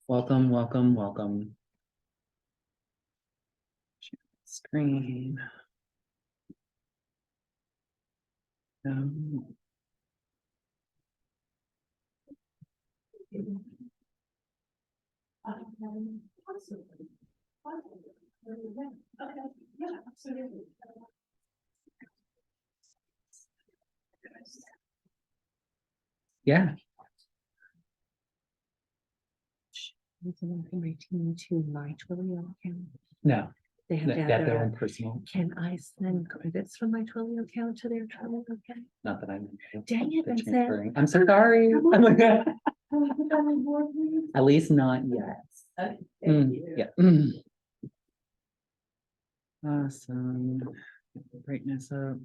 Welcome, welcome, welcome. Share screen. Um, yeah. My team to my Twilio account. No, They have to that have their their, own personal. can I send credits from my Twilio account to their Twilio account? Not that I'm. Dang it, they're Vincent. transferring. I'm so sorry. Oh my God. At least not yet. Yeah. Awesome. Brightness up.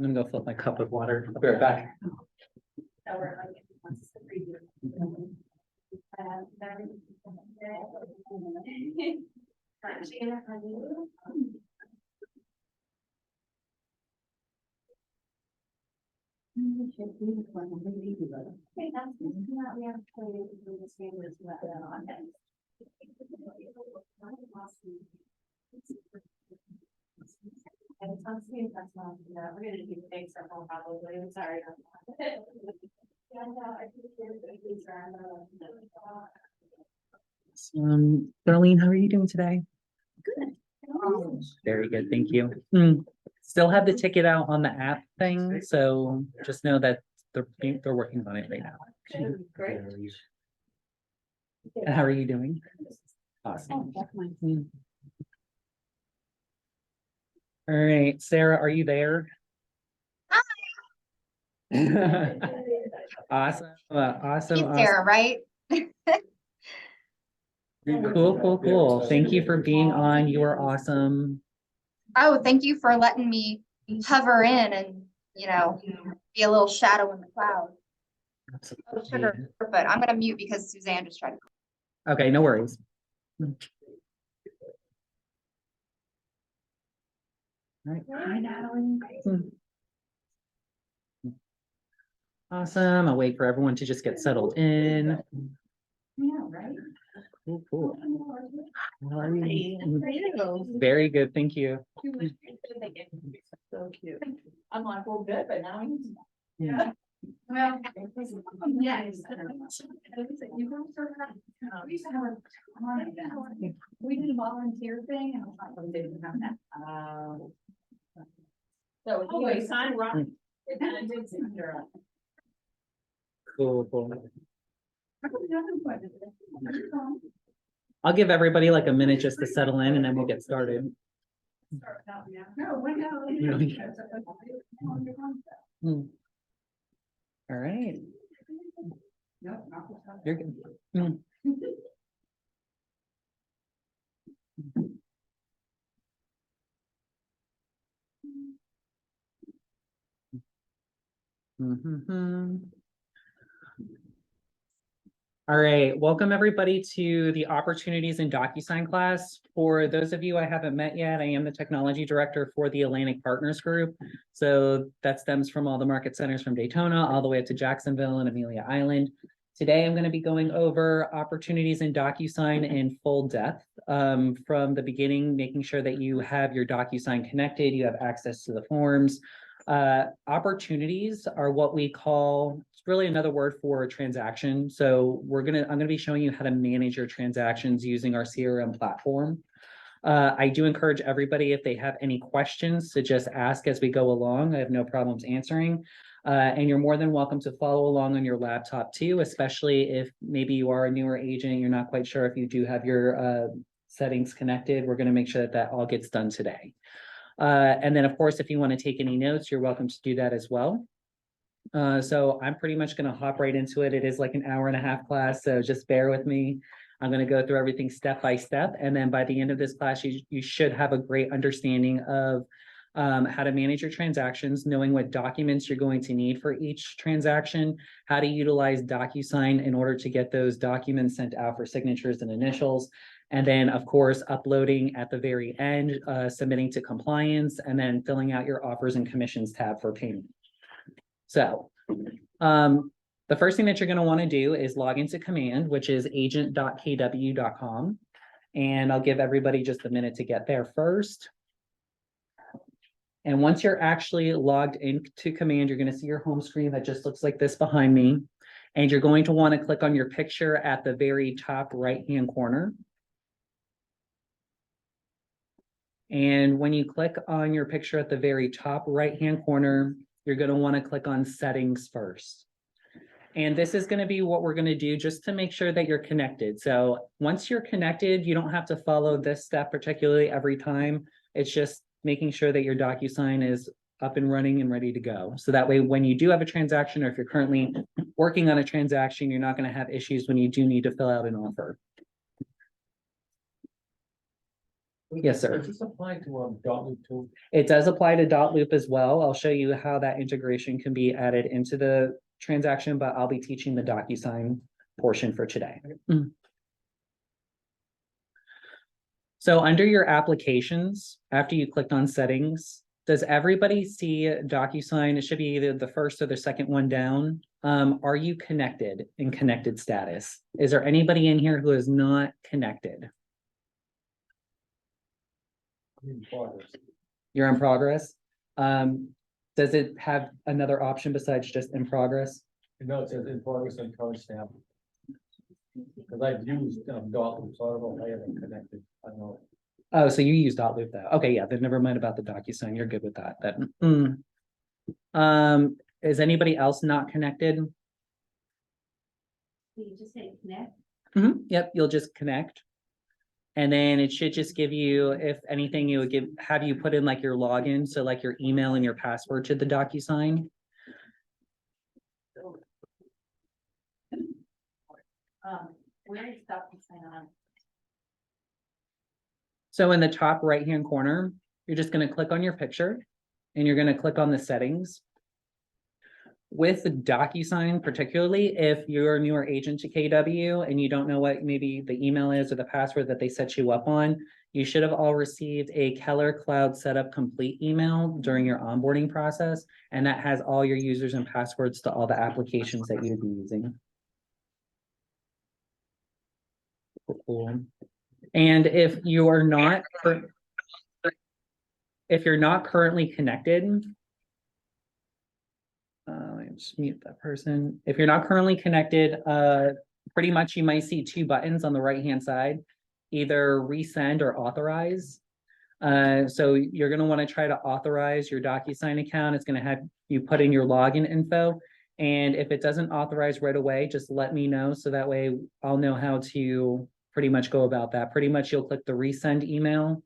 I'm gonna go fill my cup with water. I'll be right back. We're gonna keep things simple probably. I'm sorry. Darlene, how are you doing today? Good. Very good, thank you. Still have the ticket out on the app thing, so just know that they're working on it right now. Great. And how are you doing? Awesome. All right, Sarah, are you there? Awesome, awesome, It's Sarah, right? Cool. Thank you for being on. You are awesome. Oh, thank you for letting me hover in and, be a little shadow in the cloud. Oh, sugar, but I'm gonna mute because Suzanne just tried to. Okay, no worries. All right. Hi, Natalie. Awesome. I'll wait for everyone to just get settled in. Yeah, right. Cool. How are you? Very good, thank you. So cute. I'm like, well, good, but now Yeah. well, yes. We did a volunteer thing and I was like, well, they didn't have that. So anyway, sign rock. It kind of did seem here. Cool. I'll give everybody like a minute just to settle in and then we'll get started. All right. You're good. All right, welcome everybody to the Opportunities in Docusign class. For those of you I haven't met yet, I am the technology director for the Atlantic Partners Group. So that stems from all the market centers from Daytona all the way up to Jacksonville and Amelia Island. Today, I'm going to be going over Opportunities in Docusign in full depth from the beginning, making sure that you have your Docusign connected, you have access to the forms. Opportunities are what we call, it's really another word for a transaction. So I'm gonna be showing you how to manage your transactions using our CRM platform. I do encourage everybody, if they have any questions, to just ask as we go along. I have no problems answering. And you're more than welcome to follow along on your laptop too, especially if maybe you are a newer agent, you're not quite sure if you do have your settings connected. We're gonna make sure that that all gets done today. And then, of course, if you want to take any notes, you're welcome to do that as well. So I'm pretty much going to hop right into it. It is like an hour-and-a-half class, so just bear with me. I'm going to go through everything step by step. And then by the end of this class, you should have a great understanding of how to manage your transactions, knowing what documents you're going to need for each transaction, how to utilize DocuSign in order to get those documents sent out for signatures and initials. And then, of course, uploading at the very end, submitting to compliance, and then filling out your offers and commissions tab for payment. So The first thing that you're going to want to do is log into command, which is agent.kw.com. And I'll give everybody just a minute to get there first. And once you're actually logged into command, you're going to see your home screen that just looks like this behind me. And you're going to want to click on your picture at the very top right-hand corner. And when you click on your picture at the very top right-hand corner, you're going to want to click on settings first. And this is going to be what we're going to do just to make sure that you're connected. So once you're connected, you don't have to follow this step particularly every time. It's just making sure that your DocuSign is up and running and ready to go. So that way, when you do have a transaction, or if you're currently working on a transaction, you're not going to have issues when you do need to fill out an offer. Yes, sir. Does this apply to Dotloop too? It does apply to Dotloop as well. I'll show you how that integration can be added into the transaction, but I'll be teaching the DocuSign portion for today. So under your applications, after you clicked on settings, does everybody see DocuSign? It should be either the first or the second one down. Are you connected in connected status? Is there anybody in here who is not connected? In progress. You're in progress. Does it have another option besides just in progress? No, it says in progress and current stamp. Because I've used Dotloop, so I don't know if I haven't connected. I don't know. Oh, so you use Dotloop though. Okay, yeah, then never mind about the DocuSign. You're good with that. Is anybody else not connected? You just say connect. Yep, you'll just connect. And then it should just give you, if anything, it would have you put in like your login, so like your email and your password to the DocuSign. Where is DocuSign on? So in the top right-hand corner, you're just going to click on your picture and you're going to click on the settings. With the DocuSign, particularly if you're a newer agent to KW and you don't know what maybe the email is or the password that they set you up on, you should have all received a Keller Cloud Setup Complete email during your onboarding process. And that has all your users and passwords to all the applications that you'd be using. Cool. And if you're not currently connected, let me just mute that person. If you're not currently connected, pretty much you might see two buttons on the right-hand side, either resend or authorize. So you're going to want to try to authorize your DocuSign account. It's going to have you put in your login info. And if it doesn't authorize right away, just let me know. So that way I'll know how to pretty much go about that. Pretty much you'll click the resend email.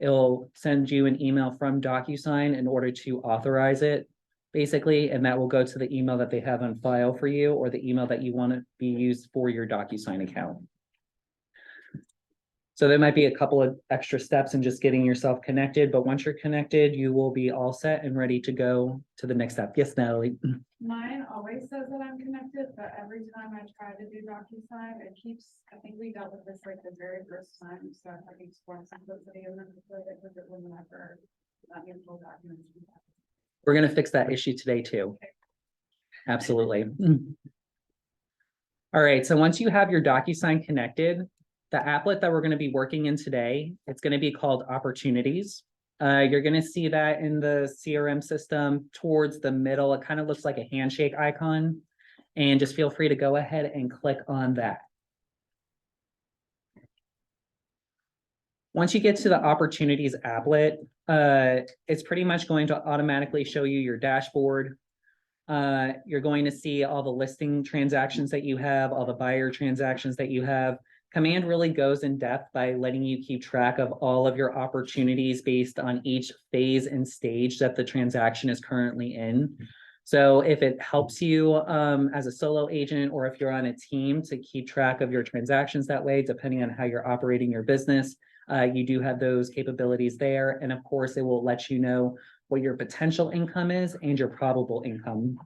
It'll send you an email from DocuSign in order to authorize it, basically, and that will go to the email that they have on file for you or the email that you want to be used for your DocuSign account. So there might be a couple of extra steps in just getting yourself connected, but once you're connected, you will be all set and ready to go to the next step. Yes, Natalie. Mine always says that I'm connected, but every time I try to do DocuSign, it keeps, I think we dealt with this like the very first time, so I think exploring simplicity and then it will never let me pull documents. We're going to fix that issue today too. Absolutely. All right, so once you have your DocuSign connected, the applet that we're going to be working in today, it's going to be called Opportunities. You're going to see that in the CRM system towards the middle. It kind of looks like a handshake icon, and just feel free to go ahead and click on that. Once you get to the Opportunities applet, it's pretty much going to automatically show you your dashboard. You're going to see all the listing transactions that you have, all the buyer transactions that you have. Command really goes in depth by letting you keep track of all of your opportunities based on each phase and stage that the transaction is currently in. So if it helps you as a solo agent, or if you're on a team to keep track of your transactions that way, depending on how you're operating your business, you do have those capabilities there. And of course, it will let you know what your potential income is and your probable income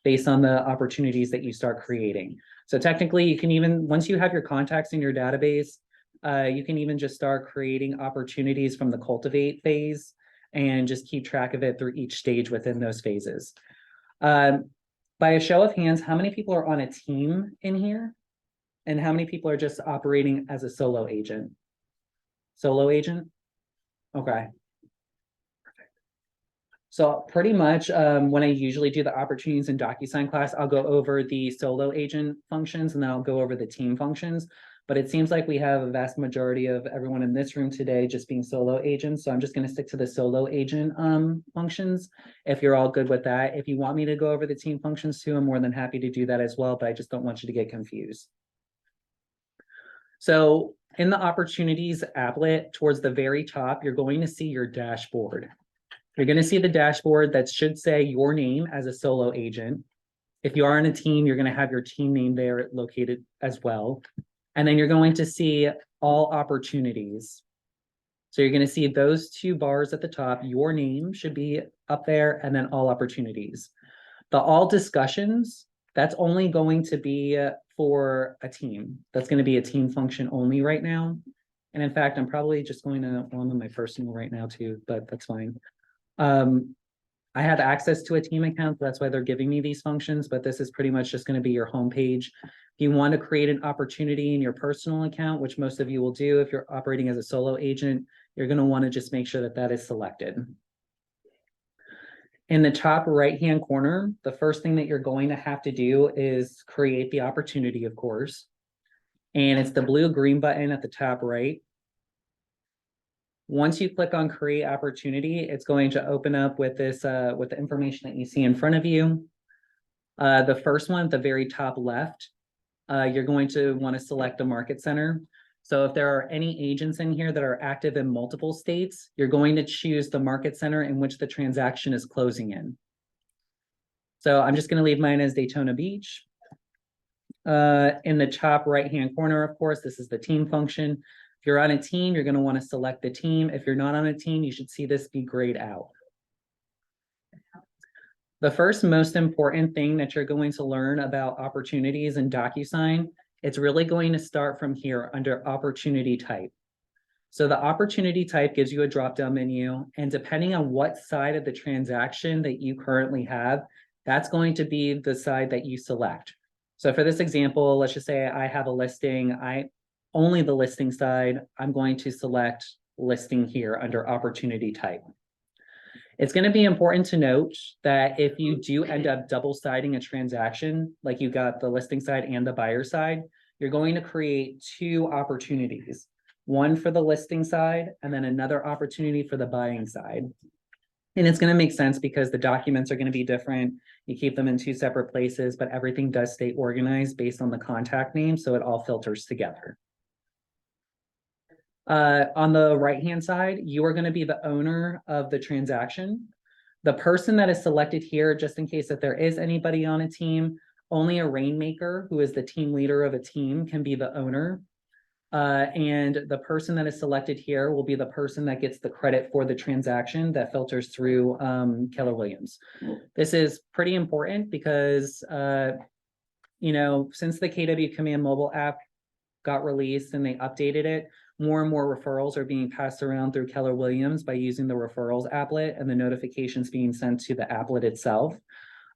based on the opportunities that you start creating. So technically, you can even, once you have your contacts in your database, you can even just start creating opportunities from the cultivate phase and just keep track of it through each stage within those phases. By a show of hands, how many people are on a team in here? And how many people are just operating as a solo agent? Solo agent? Okay. So pretty much, when I usually do the opportunities in DocuSign class, I'll go over the solo agent functions and then I'll go over the team functions. But it seems like we have a vast majority of everyone in this room today just being solo agents. So I'm just going to stick to the solo agent functions. If you're all good with that, if you want me to go over the team functions too, I'm more than happy to do that as well, but I just don't want you to get confused. So in the opportunities applet, towards the very top, you're going to see your dashboard. You're going to see the dashboard that should say your name as a solo agent. If you are in a team, you're going to have your team name there located as well. And then you're going to see all opportunities. So you're going to see those two bars at the top. Your name should be up there, and then all opportunities. The all discussions, that's only going to be for a team. That's going to be a team function only right now. And in fact, I'm probably just going to, well, I'm on my personal right now too, but that's fine. I have access to a team account, so that's why they're giving me these functions, but this is pretty much just going to be your homepage. If you want to create an opportunity in your personal account, which most of you will do if you're operating as a solo agent, you're going to want to just make sure that that is selected. In the top right-hand corner, the first thing that you're going to have to do is create the opportunity, of course. And it's the blue-green button at the top right. Once you click on create opportunity, it's going to open up with this, with the information that you see in front of you. The first one at the very top left, you're going to want to select a market center. So if there are any agents in here that are active in multiple states, you're going to choose the market center in which the transaction is closing in. So I'm just going to leave mine as Daytona Beach. In the top right-hand corner, of course, this is the team function. If you're on a team, you're going to want to select the team. If you're not on a team, you should see this be grayed out. The first most important thing that you're going to learn about opportunities in DocuSign, it's really going to start from here under opportunity type. So the opportunity type gives you a drop-down menu, and depending on what side of the transaction that you currently have, that's going to be the side that you select. So for this example, let's just say I have a listing, only the listing side, I'm going to select listing here under opportunity type. It's going to be important to note that if you do end up double siding a transaction, like you got the listing side and the buyer side, you're going to create two opportunities, one for the listing side and then another opportunity for the buying side. And it's going to make sense because the documents are going to be different. You keep them in two separate places, but everything does stay organized based on the contact name, so it all filters together. On the right-hand side, you are going to be the owner of the transaction. The person that is selected here, just in case that there is anybody on a team, only a rainmaker, who is the team leader of a team, can be the owner. And the person that is selected here will be the person that gets the credit for the transaction that filters through Keller Williams. This is pretty important because, you know, since the KW Command mobile app got released and they updated it, more and more referrals are being passed around through Keller Williams by using the referrals applet and the notifications being sent to the applet itself.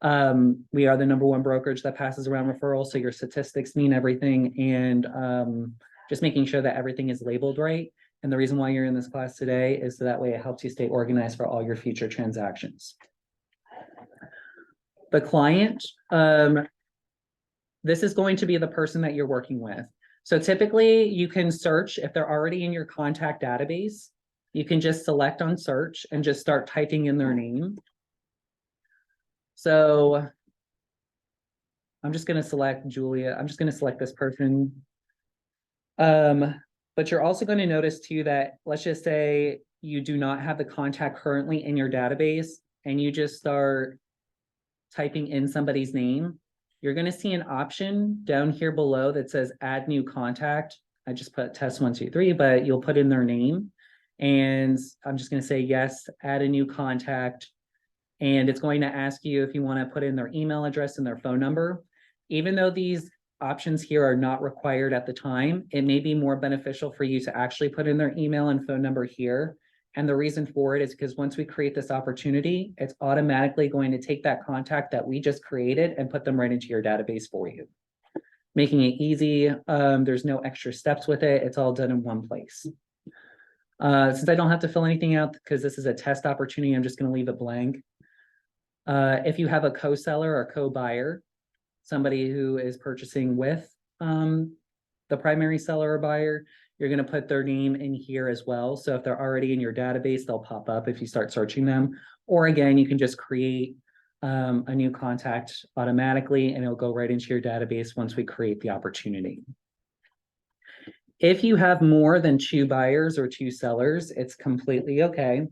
We are the #1 brokerage that passes around referrals, so your statistics mean everything, and just making sure that everything is labeled right. And the reason why you're in this class today is so that way it helps you stay organized for all your future transactions. The client, this is going to be the person that you're working with. So typically you can search if they're already in your contact database. You can just select on search and just start typing in their name. So I'm just going to select Julia. I'm just going to select this person. But you're also going to notice too that, let's just say you do not have the contact currently in your database and you just start typing in somebody's name. You're going to see an option down here below that says add new contact. I just put test 1, 2, 3, but you'll put in their name. And I'm just going to say, yes, add a new contact. And it's going to ask you if you want to put in their email address and their phone number. Even though these options here are not required at the time, it may be more beneficial for you to actually put in their email and phone number here, And the reason for it is because once we create this opportunity, it's automatically going to take that contact that we just created and put them right into your database for you. Making it easy. There's no extra steps with it. It's all done in one place. Since I don't have to fill anything out because this is a test opportunity, I'm just going to leave it blank. If you have a co-seller or co-buyer, somebody who is purchasing with the primary seller or buyer, you're going to put their name in here as well. So if they're already in your database, they'll pop up if you start searching them. Or again, you can just create a new contact automatically and it'll go right into your database once we create the opportunity. If you have more than 2 buyers or 2 sellers, it's completely okay.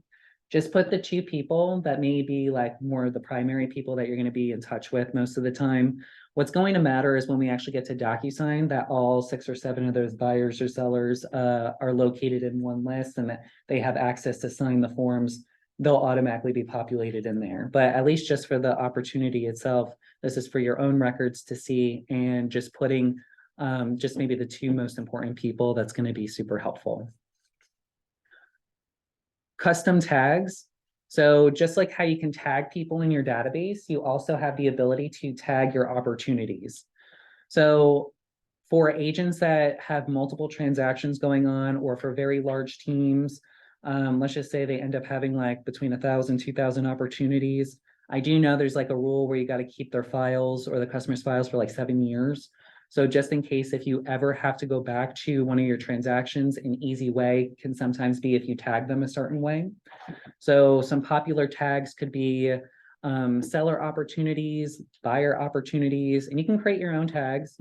Just put the 2 people that may be like more of the primary people that you're going to be in touch with most of the time. What's going to matter is when we actually get to DocuSign that all 6 or 7 of those buyers or sellers are located in one list and that they have access to sign the forms. They'll automatically be populated in there. But at least just for the opportunity itself, this is for your own records to see and just putting just maybe the 2 most important people, that's going to be super helpful. Custom tags. So just like how you can tag people in your database, you also have the ability to tag your opportunities. So for agents that have multiple transactions going on, or for very large teams, let's just say they end up having like between 1,000, 2,000 opportunities. I do know there's like a rule where you got to keep their files or the customer's files for like 7 years. So just in case, if you ever have to go back to one of your transactions, an easy way can sometimes be if you tag them a certain way. So some popular tags could be seller opportunities, buyer opportunities, and you can create your own tags,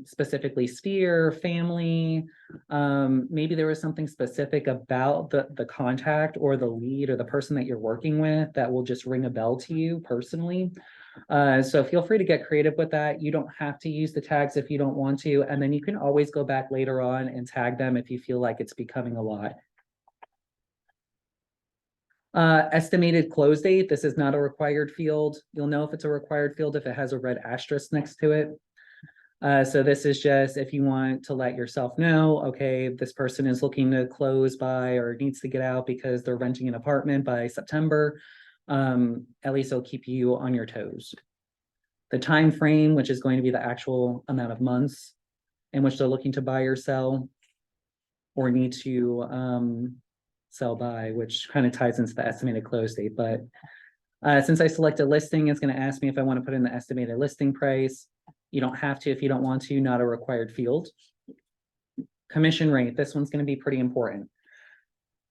specifically sphere, family. Maybe there was something specific about the contact or the lead or the person that you're working with that will just ring a bell to you personally. So feel free to get creative with that. You don't have to use the tags if you don't want to, and then you can always go back later on and tag them if you feel like it's becoming a lot. Estimated close date. This is not a required field. You'll know if it's a required field if it has a red asterisk next to it. So this is just if you want to let yourself know, okay, this person is looking to close by or needs to get out because they're renting an apartment by September. At least it'll keep you on your toes. The time frame, which is going to be the actual amount of months in which they're looking to buy or sell or need to sell by, which kind of ties into the estimated close date. But since I select a listing, it's going to ask me if I want to put in the estimated listing price. You don't have to if you don't want to, not a required field. Commission rate, this one's going to be pretty important.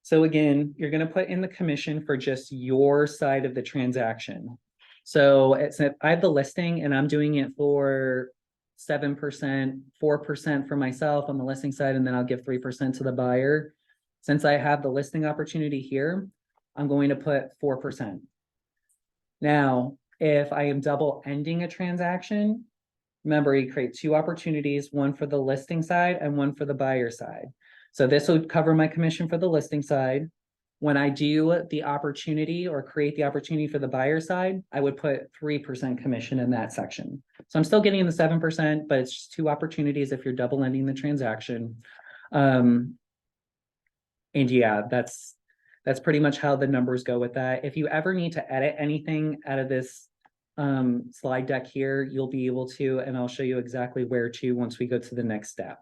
So again, you're going to put in the commission for just your side of the transaction. So it's if I have the listing and I'm doing it for 7%, 4% for myself on the listing side, and then I'll give 3% to the buyer. Since I have the listing opportunity here, I'm going to put 4%. Now, if I am double ending a transaction, remember you create 2 opportunities, one for the listing side and one for the buyer side. So this would cover my commission for the listing side. When I do the opportunity or create the opportunity for the buyer side, I would put 3% commission in that section. So I'm still getting the 7%, but it's just 2 opportunities if you're double ending the transaction. And yeah, that's pretty much how the numbers go with that. If you ever need to edit anything out of this slide deck here, you'll be able to, and I'll show you exactly where to once we go to the next step.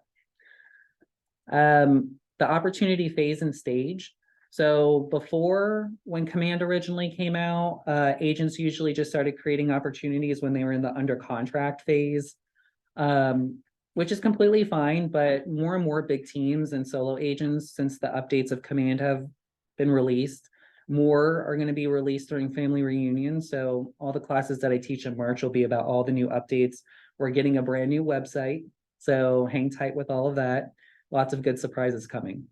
The opportunity phase and stage. So before, when Command originally came out, agents usually just started creating opportunities when they were in the under contract phase, which is completely fine, but more and more big teams and solo agents, since the updates of Command have been released, more are going to be released during family reunions. So all the classes that I teach in March will be about all the new updates. We're getting a brand new website, so hang tight with all of that. Lots of good surprises coming.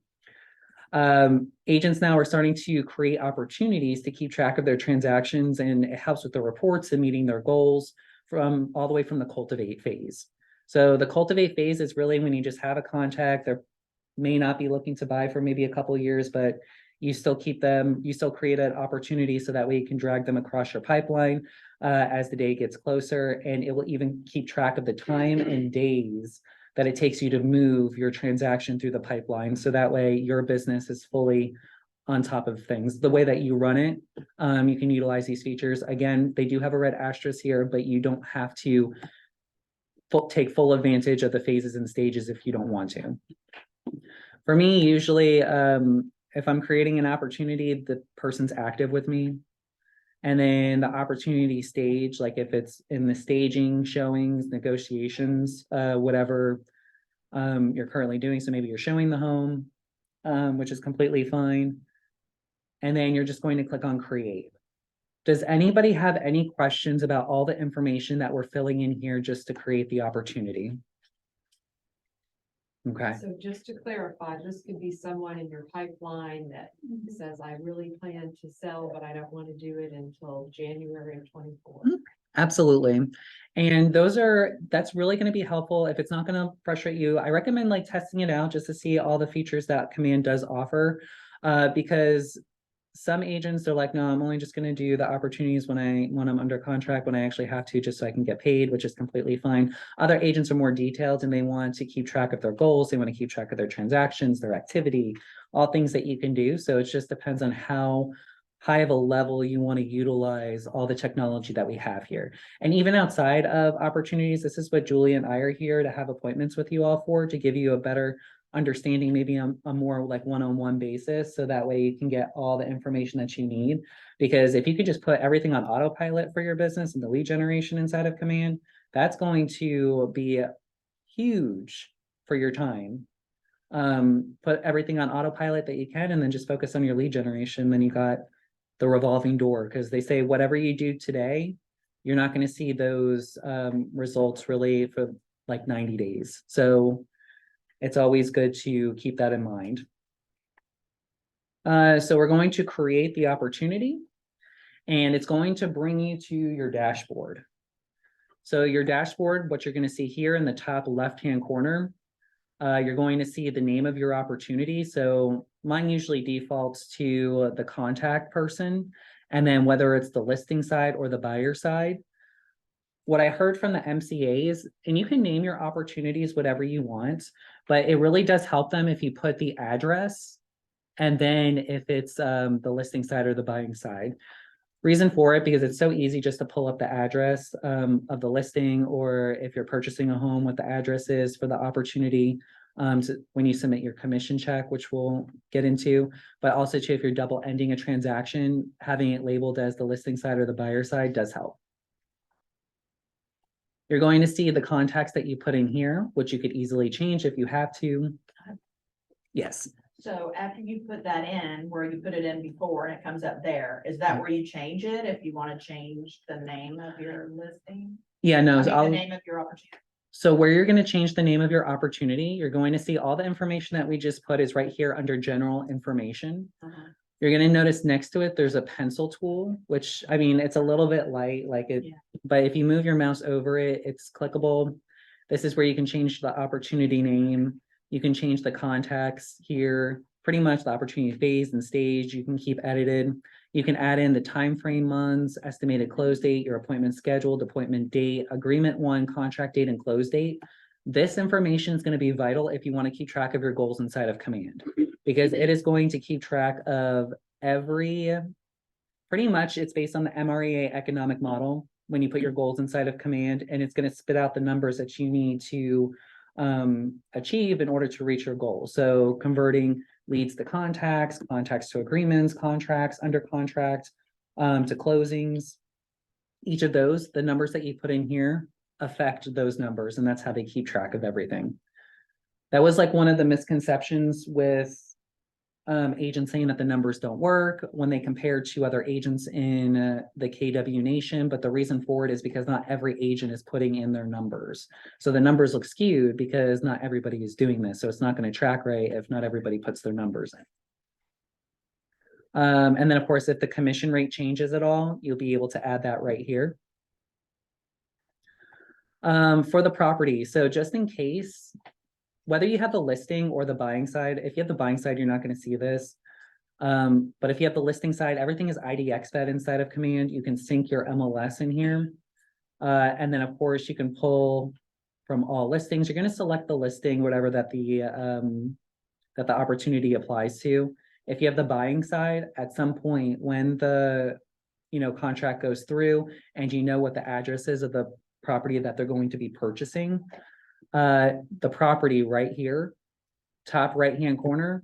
Agents now are starting to create opportunities to keep track of their transactions, and it helps with the reports and meeting their goals from all the way from the cultivate phase. So the cultivate phase is really when you just have a contact. They may not be looking to buy for maybe a couple of years, but you still keep them, you still create an opportunity so that way you can drag them across your pipeline as the day gets closer, and it will even keep track of the time and days that it takes you to move your transaction through the pipeline. So that way your business is fully on top of things. The way that you run it, you can utilize these features. Again, they do have a red asterisk here, but you don't have to take full advantage of the phases and stages if you don't want to. For me, usually, if I'm creating an opportunity, the person's active with me. And then the opportunity stage, like if it's in the staging, showings, negotiations, whatever you're currently doing. So maybe you're showing the home, which is completely fine. And then you're just going to click on create. Does anybody have any questions about all the information that we're filling in here just to create the opportunity? Okay. So just to clarify, this could be someone in your pipeline that says, I really plan to sell, but I don't want to do it until January of 24. Absolutely. And that's really going to be helpful. If it's not going to frustrate you, I recommend like testing it out just to see all the features that Command does offer. Because some agents are like, no, I'm only just going to do the opportunities when I'm under contract, when I actually have to, just so I can get paid, which is completely fine. Other agents are more detailed and they want to keep track of their goals. They want to keep track of their transactions, their activity, all things that you can do. So it just depends on how high of a level you want to utilize all the technology that we have here. And even outside of opportunities, this is what Julie and I are here to have appointments with you all for, to give you a better understanding, maybe on a more like one-on-one basis. So that way you can get all the information that you need. Because if you could just put everything on autopilot for your business and the lead generation inside of Command, that's going to be huge for your time. Put everything on autopilot that you can, and then just focus on your lead generation. Then you got the revolving door, because they say whatever you do today, you're not going to see those results really for like 90 days. So it's always good to keep that in mind. So we're going to create the opportunity, and it's going to bring you to your dashboard. So your dashboard, what you're going to see here in the top left-hand corner, you're going to see the name of your opportunity. So mine usually defaults to the contact person, and then whether it's the listing side or the buyer side. What I heard from the MCAs, and you can name your opportunities whatever you want, but it really does help them if you put the address and then if it's the listing side or the buying side. Reason for it, because it's so easy just to pull up the address of the listing, or if you're purchasing a home, what the address is for the opportunity when you submit your commission check, which we'll get into. But also too, if you're double ending a transaction, having it labeled as the listing side or the buyer side does help. You're going to see the contacts that you put in here, which you could easily change if you have to. Yes. So after you put that in, where you put it in before and it comes up there, is that where you change it? If you want to change the name of your listing? Yeah, no, The name of your opportunity. So where you're going to change the name of your opportunity, you're going to see all the information that we just put is right here under general information. You're going to notice next to it, there's a pencil tool, which, I mean, it's a little bit light, like it, but if you move your mouse over it, it's clickable. This is where you can change the opportunity name. You can change the contacts here, pretty much the opportunity phase and stage. You can keep edited. You can add in the time frame months, estimated close date, your appointment scheduled, appointment date, agreement one, contract date, and close date. This information is going to be vital if you want to keep track of your goals inside of Command, because it is going to keep track of pretty much it's based on the MREA economic model when you put your goals inside of Command, and it's going to spit out the numbers that you need to achieve in order to reach your goal. So converting leads to contacts, contacts to agreements, contracts, under contract, to closings. Each of those, the numbers that you put in here affect those numbers, and that's how they keep track of everything. That was like one of the misconceptions with agents saying that the numbers don't work when they compare to other agents in the KW Nation. But the reason for it is because not every agent is putting in their numbers. So the numbers look skewed because not everybody is doing this. So it's not going to track right if not everybody puts their numbers in. And then of course, if the commission rate changes at all, you'll be able to add that right here. For the property. So just in case, whether you have the listing or the buying side, if you have the buying side, you're not going to see this. But if you have the listing side, everything is IDX fed inside of Command. You can sync your MLS in here. And then of course you can pull from all listings. You're going to select the listing, whatever that the opportunity applies to. If you have the buying side, at some point when the, contract goes through and you know what the address is of the property that they're going to be purchasing, the property right here, top right-hand corner,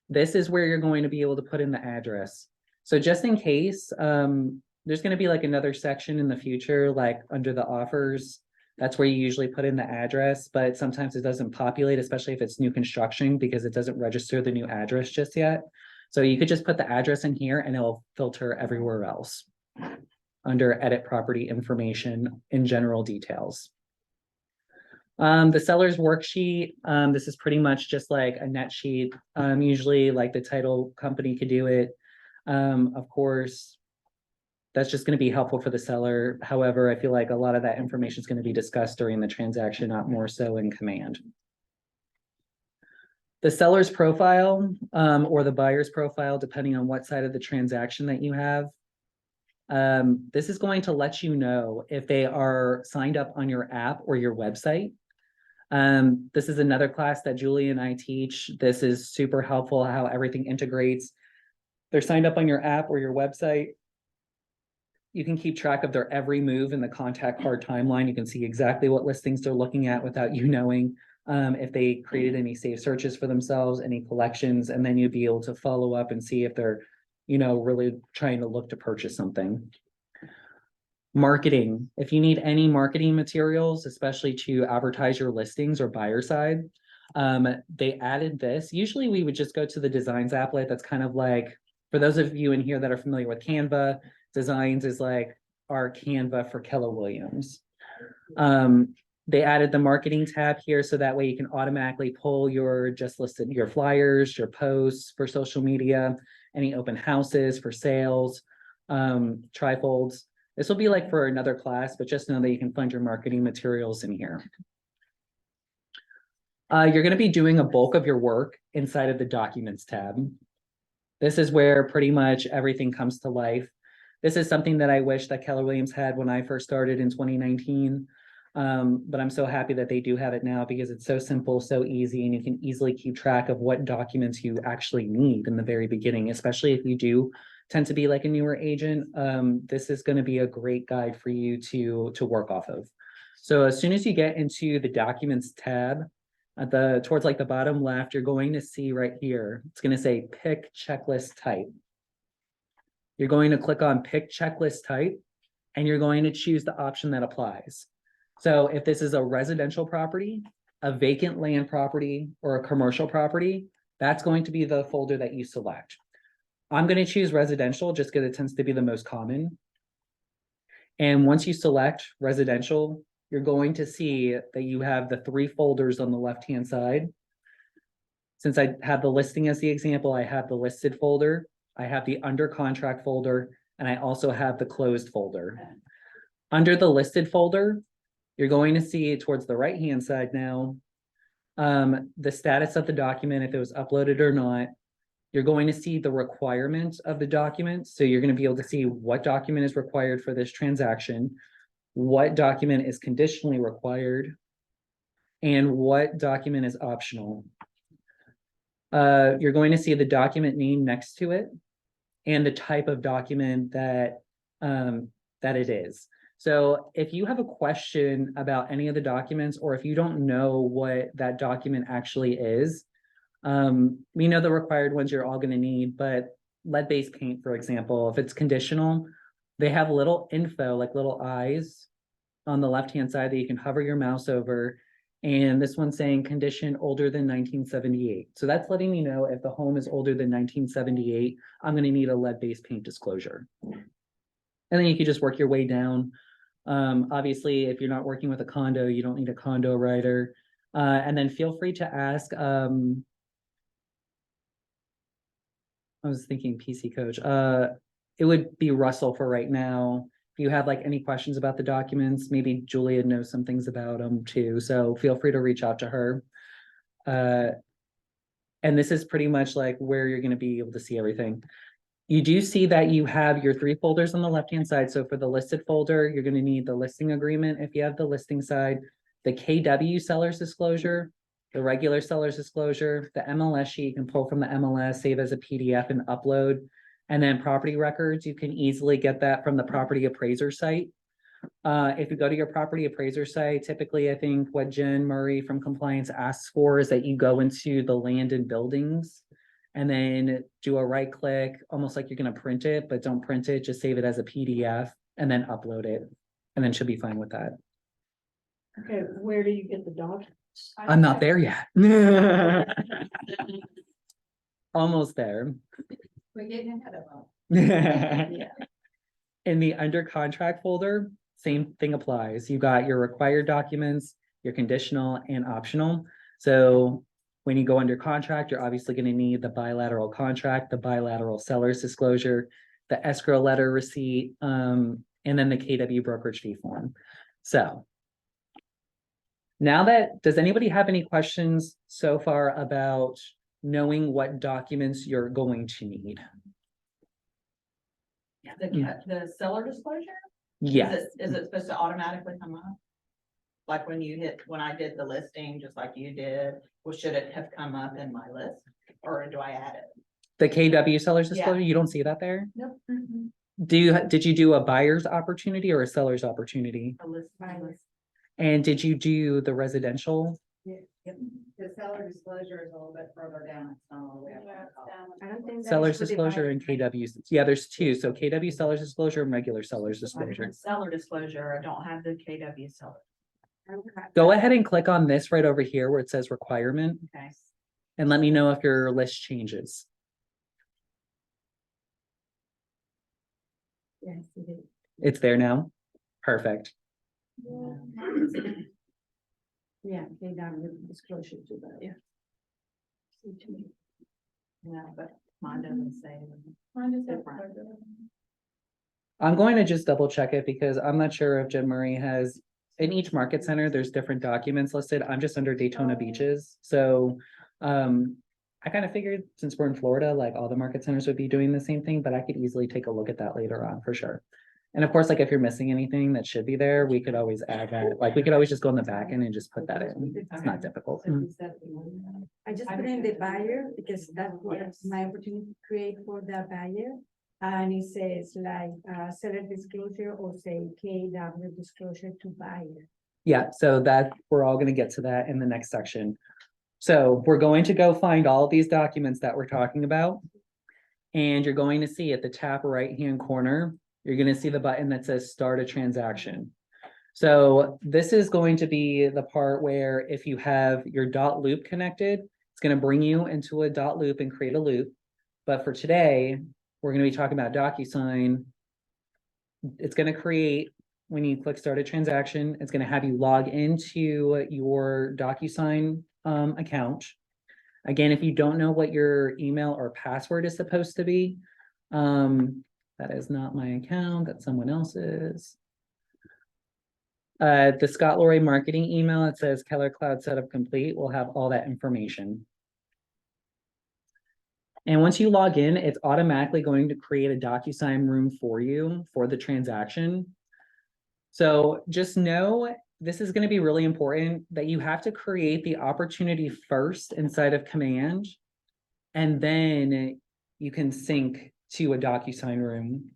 this is where you're going to be able to put in the address. So just in case, there's going to be like another section in the future, like under the offers. That's where you usually put in the address, but sometimes it doesn't populate, especially if it's new construction, because it doesn't register the new address just yet. So you could just put the address in here and it'll filter everywhere else under edit property information in general details. The seller's worksheet, this is pretty much just like a net sheet. Usually like the title company could do it. Of course, that's just going to be helpful for the seller. However, I feel like a lot of that information is going to be discussed during the transaction, not more so in command. The seller's profile, or the buyer's profile, depending on what side of the transaction that you have. This is going to let you know if they are signed up on your app or your website. This is another class that Julie and I teach. This is super helpful, how everything integrates. They're signed up on your app or your website. You can keep track of their every move in the contact card timeline. You can see exactly what listings they're looking at without you knowing. If they created any saved searches for themselves, any collections, and then you'd be able to follow up and see if they're, really trying to look to purchase something. Marketing. If you need any marketing materials, especially to advertise your listings or buyer side, they added this. Usually we would just go to the Designs applet. That's kind of like, for those of you in here that are familiar with Canva, Designs is like our Canva for Keller Williams. They added the marketing tab here, so that way you can automatically pull your just listed, your flyers, your posts for social media, any open houses for sales, trifolds. This will be like for another class, but just know that you can find your marketing materials in here. You're going to be doing a bulk of your work inside of the Documents tab. This is where pretty much everything comes to life. This is something that I wish that Keller Williams had when I first started in 2019. But I'm so happy that they do have it now because it's so simple, so easy, and you can easily keep track of what documents you actually need in the very beginning, especially if you do tend to be like a newer agent. This is going to be a great guide for you to work off of. So as soon as you get into the Documents tab, at towards like the bottom left, you're going to see right here, it's going to say pick checklist type. You're going to click on pick checklist type, and you're going to choose the option that applies. So if this is a residential property, a vacant land property, or a commercial property, that's going to be the folder that you select. I'm going to choose residential just because it tends to be the most common. And once you select residential, you're going to see that you have the 3 folders on the left-hand side. Since I have the listing as the example, I have the listed folder, I have the under contract folder, and I also have the closed folder. Under the listed folder, you're going to see towards the right-hand side now, the status of the document, if it was uploaded or not. You're going to see the requirements of the document. So you're going to be able to see what document is required for this transaction, what document is conditionally required, and what document is optional. You're going to see the document name next to it and the type of document that it is. So if you have a question about any of the documents, or if you don't know what that document actually is, we know the required ones you're all going to need, but lead-based paint, for example, if it's conditional, they have little info, like little eyes on the left-hand side that you can hover your mouse over. And this one's saying condition older than 1978. So that's letting me know if the home is older than 1978, I'm going to need a lead-based paint disclosure. And then you can just work your way down. Obviously, if you're not working with a condo, you don't need a condo writer. And then feel free to ask, I was thinking PC coach. It would be Russell for right now. If you have like any questions about the documents, maybe Julia knows some things about them too. So feel free to reach out to her. And this is pretty much like where you're going to be able to see everything. You do see that you have your 3 folders on the left-hand side. So for the listed folder, you're going to need the listing agreement if you have the listing side, the KW seller's disclosure, the regular seller's disclosure, the MLS sheet you can pull from the MLS, save as a PDF and upload. And then property records, you can easily get that from the property appraiser site. If you go to your property appraiser site, typically I think what Jen Murray from compliance asks for is that you go into the land and buildings and then do a right click, almost like you're gonna print it, but don't print it, just save it as a PDF and then upload it. And then should be fine with that. Okay, where do you get the documents? I'm not there yet. Almost there. We're getting ahead of them. Yeah. In the under contract folder, same thing applies. You got your required documents, your conditional and optional. So when you go under contract, you're obviously going to need the bilateral contract, the bilateral seller's disclosure, the escrow letter receipt, and then the KW brokerage fee form. So now does anybody have any questions so far about knowing what documents you're going to need? The seller disclosure? Yes. Is it supposed to automatically come up? Like when I did the listing, just like you did, well, should it have come up in my list? Or do I add it? The KW seller's Yeah. disclosure, you don't see that there? Nope. Did you do a buyer's opportunity or a seller's opportunity? A list. And did you do the residential? The seller disclosure is a little bit further down. It's not all the way up. Yeah, it's down. I don't think. that Seller's is for the disclosure buyer. and KW, yeah, there's two, so KW seller's disclosure and regular seller's disclosure. Seller disclosure, I don't have the KW seller. Go ahead and click on this right over here where it says requirement Okay. and let me know if your list changes. Yes, it is. It's there now? Perfect. Yeah, they done with disclosure to the, yeah. See to me. No, but mine doesn't say. Mine is Different. different. I'm going to just double check it because I'm not sure if Jen Murray has, in each market center, there's different documents listed. I'm just under Daytona Beaches. So I kind of figured since we're in Florida, like all the market centers would be doing the same thing, but I could easily take a look at that later on for sure. And of course, like if you're missing anything that should be there, we could always add that. Like we could always just go in the back end and just put that in. It's not difficult. I just put in the buyer because that's what my opportunity to create for the buyer. And it says like seller disclosure or say KW disclosure to buyer. Yeah, so that we're all gonna get to that in the next section. So we're going to go find all of these documents that we're talking about. And you're going to see at the top right-hand corner, you're gonna see the button that says start a transaction. So this is going to be the part where if you have your dot loop connected, it's gonna bring you into a dot loop and create a loop. But for today, we're gonna be talking about DocuSign. It's gonna create, when you click start a transaction, it's gonna have you log into your DocuSign account. Again, if you don't know what your email or password is supposed to be, that is not my account, that's someone else's. The Scott Lorray marketing email, it says Keller Cloud setup complete, will have all that information. And once you log in, it's automatically going to create a DocuSign room for you for the transaction. So just know this is going to be really important that you have to create the opportunity first inside of Command, and then you can sync to a DocuSign room.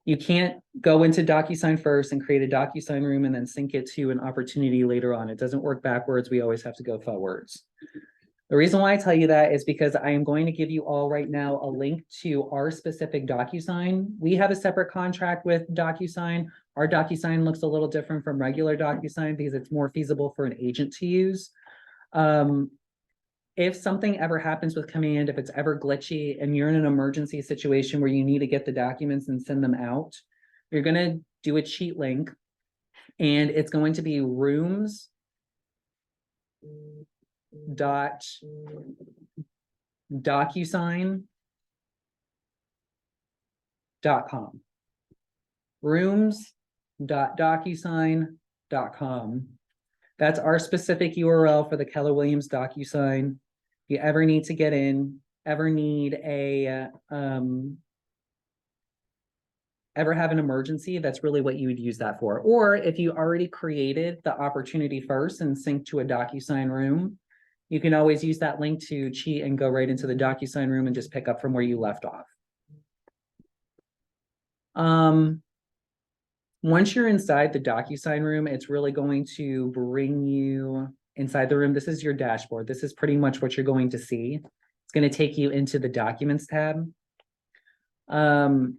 You can't go into DocuSign first and create a DocuSign room and then sync it to an opportunity later on. It doesn't work backwards. We always have to go forwards. The reason why I tell you that is because I am going to give you all right now a link to our specific DocuSign. We have a separate contract with DocuSign. Our DocuSign looks a little different from regular DocuSign because it's more feasible for an agent to use. If something ever happens with Command, if it's ever glitchy and you're in an emergency situation where you need to get the documents and send them out, you're going to do a cheat link and it's going to be rooms dot DocuSign.com. Rooms.DocuSign.com. That's our specific URL for the Keller Williams DocuSign. If you ever need to get in, ever need a ever have an emergency, that's really what you would use that for. Or if you already created the opportunity first and synced to a DocuSign room, You can always use that link to cheat and go right into the DocuSign room and just pick up from where you left off. Once you're inside the DocuSign room, it's really going to bring you inside the room. This is your dashboard. This is pretty much what you're going to see. It's going to take you into the Documents tab. And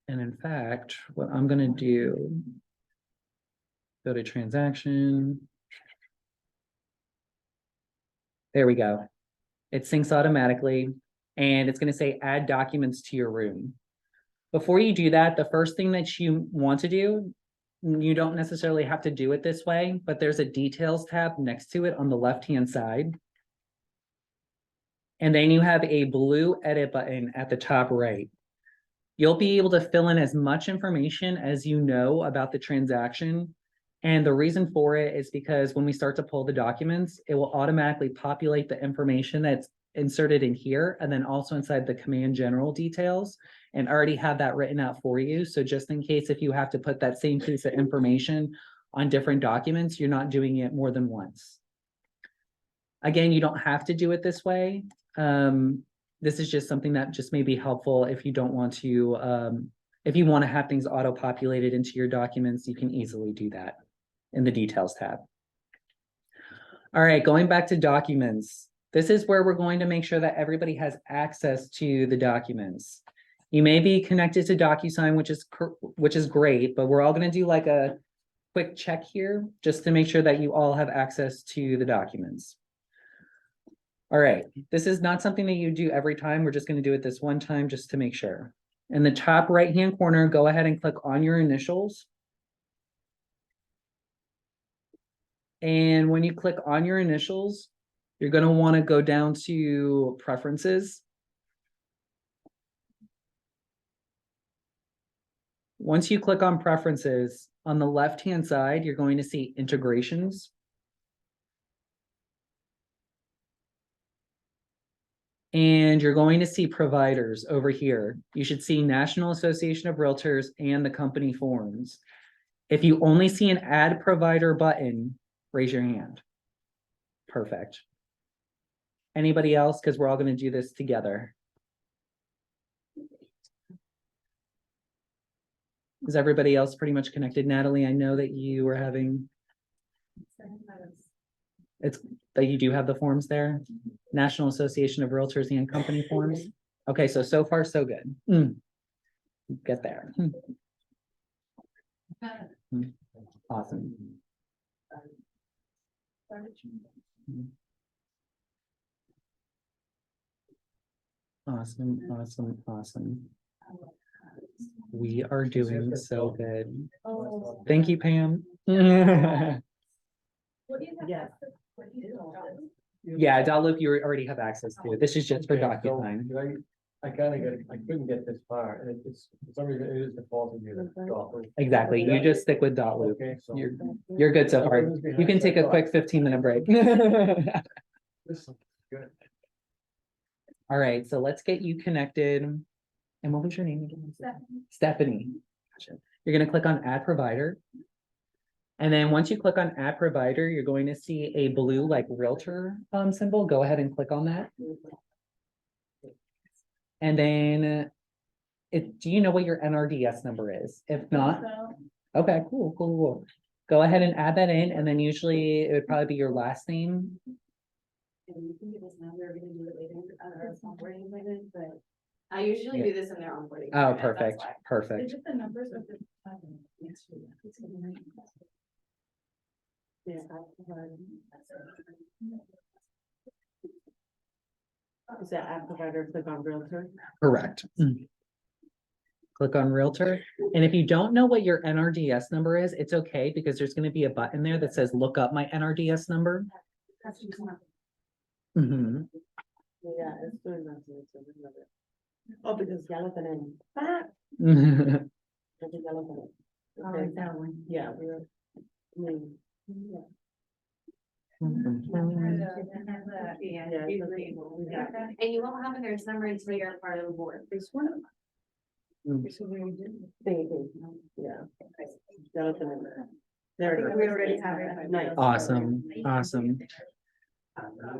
in fact, what I'm going to do, go to transaction. There we go. It syncs automatically, and it's going to say add documents to your room. Before you do that, the first thing that you want to do, you don't necessarily have to do it this way, but there's a details tab next to it on the left-hand side. And then you have a blue edit button at the top right. You'll be able to fill in as much information as you know about the transaction. And the reason for it is because when we start to pull the documents, it will automatically populate the information that's inserted in here and then also inside the command general details and already have that written out for you. So just in case if you have to put that same piece of information on different documents, you're not doing it more than once. Again, you don't have to do it this way. This is just something that just may be helpful if you don't want to, if you want to have things auto-populated into your documents, you can easily do that in the details tab. All right, going back to documents. This is where we're going to make sure that everybody has access to the documents. You may be connected to DocuSign, which is great, but we're all going to do like a quick check here just to make sure that you all have access to the documents. All right, this is not something that you do every time. We're just going to do it this one time just to make sure. In the top right-hand corner, go ahead and click on your initials. And when you click on your initials, you're going to want to go down to preferences. Once you click on preferences, on the left-hand side, you're going to see integrations. And you're going to see providers over here. You should see National Association of Realtors and the company forms. If you only see an add provider button, raise your hand. Perfect. Anybody else? Because we're all going to do this together. Is everybody else pretty much connected? Natalie, I know that you were having, it's that you do have the forms there. National Association of Realtors and Company forms. Okay, so far so good. Get there. Awesome. Awesome. We are doing so good. Thank you, Pam. Yeah, Dotloop you already have access to. This is just for DocuSign. I couldn't get this far, and it's, for some reason, it is defaulted to Dotloop. Exactly. You just stick with Dotloop. Okay, so. You're good so far. You can take a quick 15-minute break. This is good. All right, so let's get you connected. And what was your name again? Stephanie. Gotcha. You're going to click on Add Provider. And then once you click on Add Provider, you're going to see a blue like realtor symbol. Go ahead and click on that. And then do you know what your NRDS number is? If not, okay, cool. Go ahead and add that in. And then usually it would probably be your last name. And you can give us now, we're gonna do it later, onboarding later, but I usually do this in their onboarding. Oh, agreement, that's perfect. why. Perfect. Is it the numbers of the? Is that app provider click on realtor? Correct. Click on Realtor. And if you don't know what your NRDS number is, it's okay because there's going to be a button there that says look up my NRDS number. Mm-hmm. Yeah, it's doing that. Oh, because yellow banana. Yellow banana. Okay, that one. Yeah, And you won't have a nurse number until you're a part of the board. This one? Yeah. Yellow banana. think we already have it. Awesome, awesome.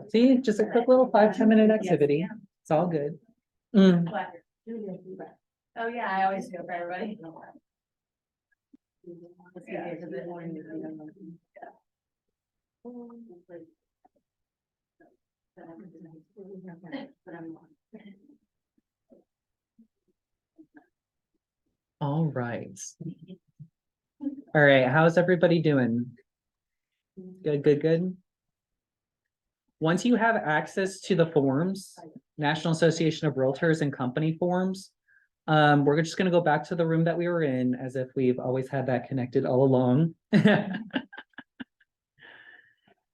See, just a quick little 5-10 minute activity. It's all good. Mm. Oh, yeah, I always do it for everybody. All right. All right, how's everybody doing? Good, good, good. Once you have access to the forms, National Association of Realtors and Company forms, we're just gonna go back to the room that we were in as if we've always had that connected all along.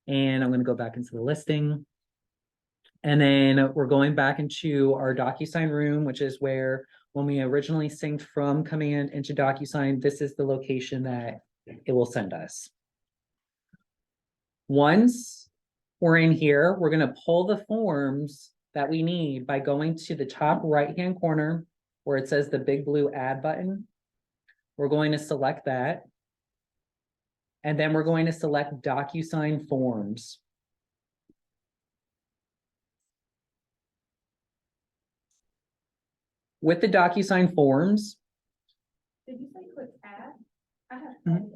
And I'm gonna go back into the listing. And then we're going back into our DocuSign room, which is where when we originally synced from Command into DocuSign, this is the location that it will send us. Once we're in here, we're gonna pull the forms that we need by going to the top right-hand corner where it says the big blue add button. We're going to select that. And then we're going to select DocuSign forms. With the DocuSign forms, Did you say click add? I have. Mhm.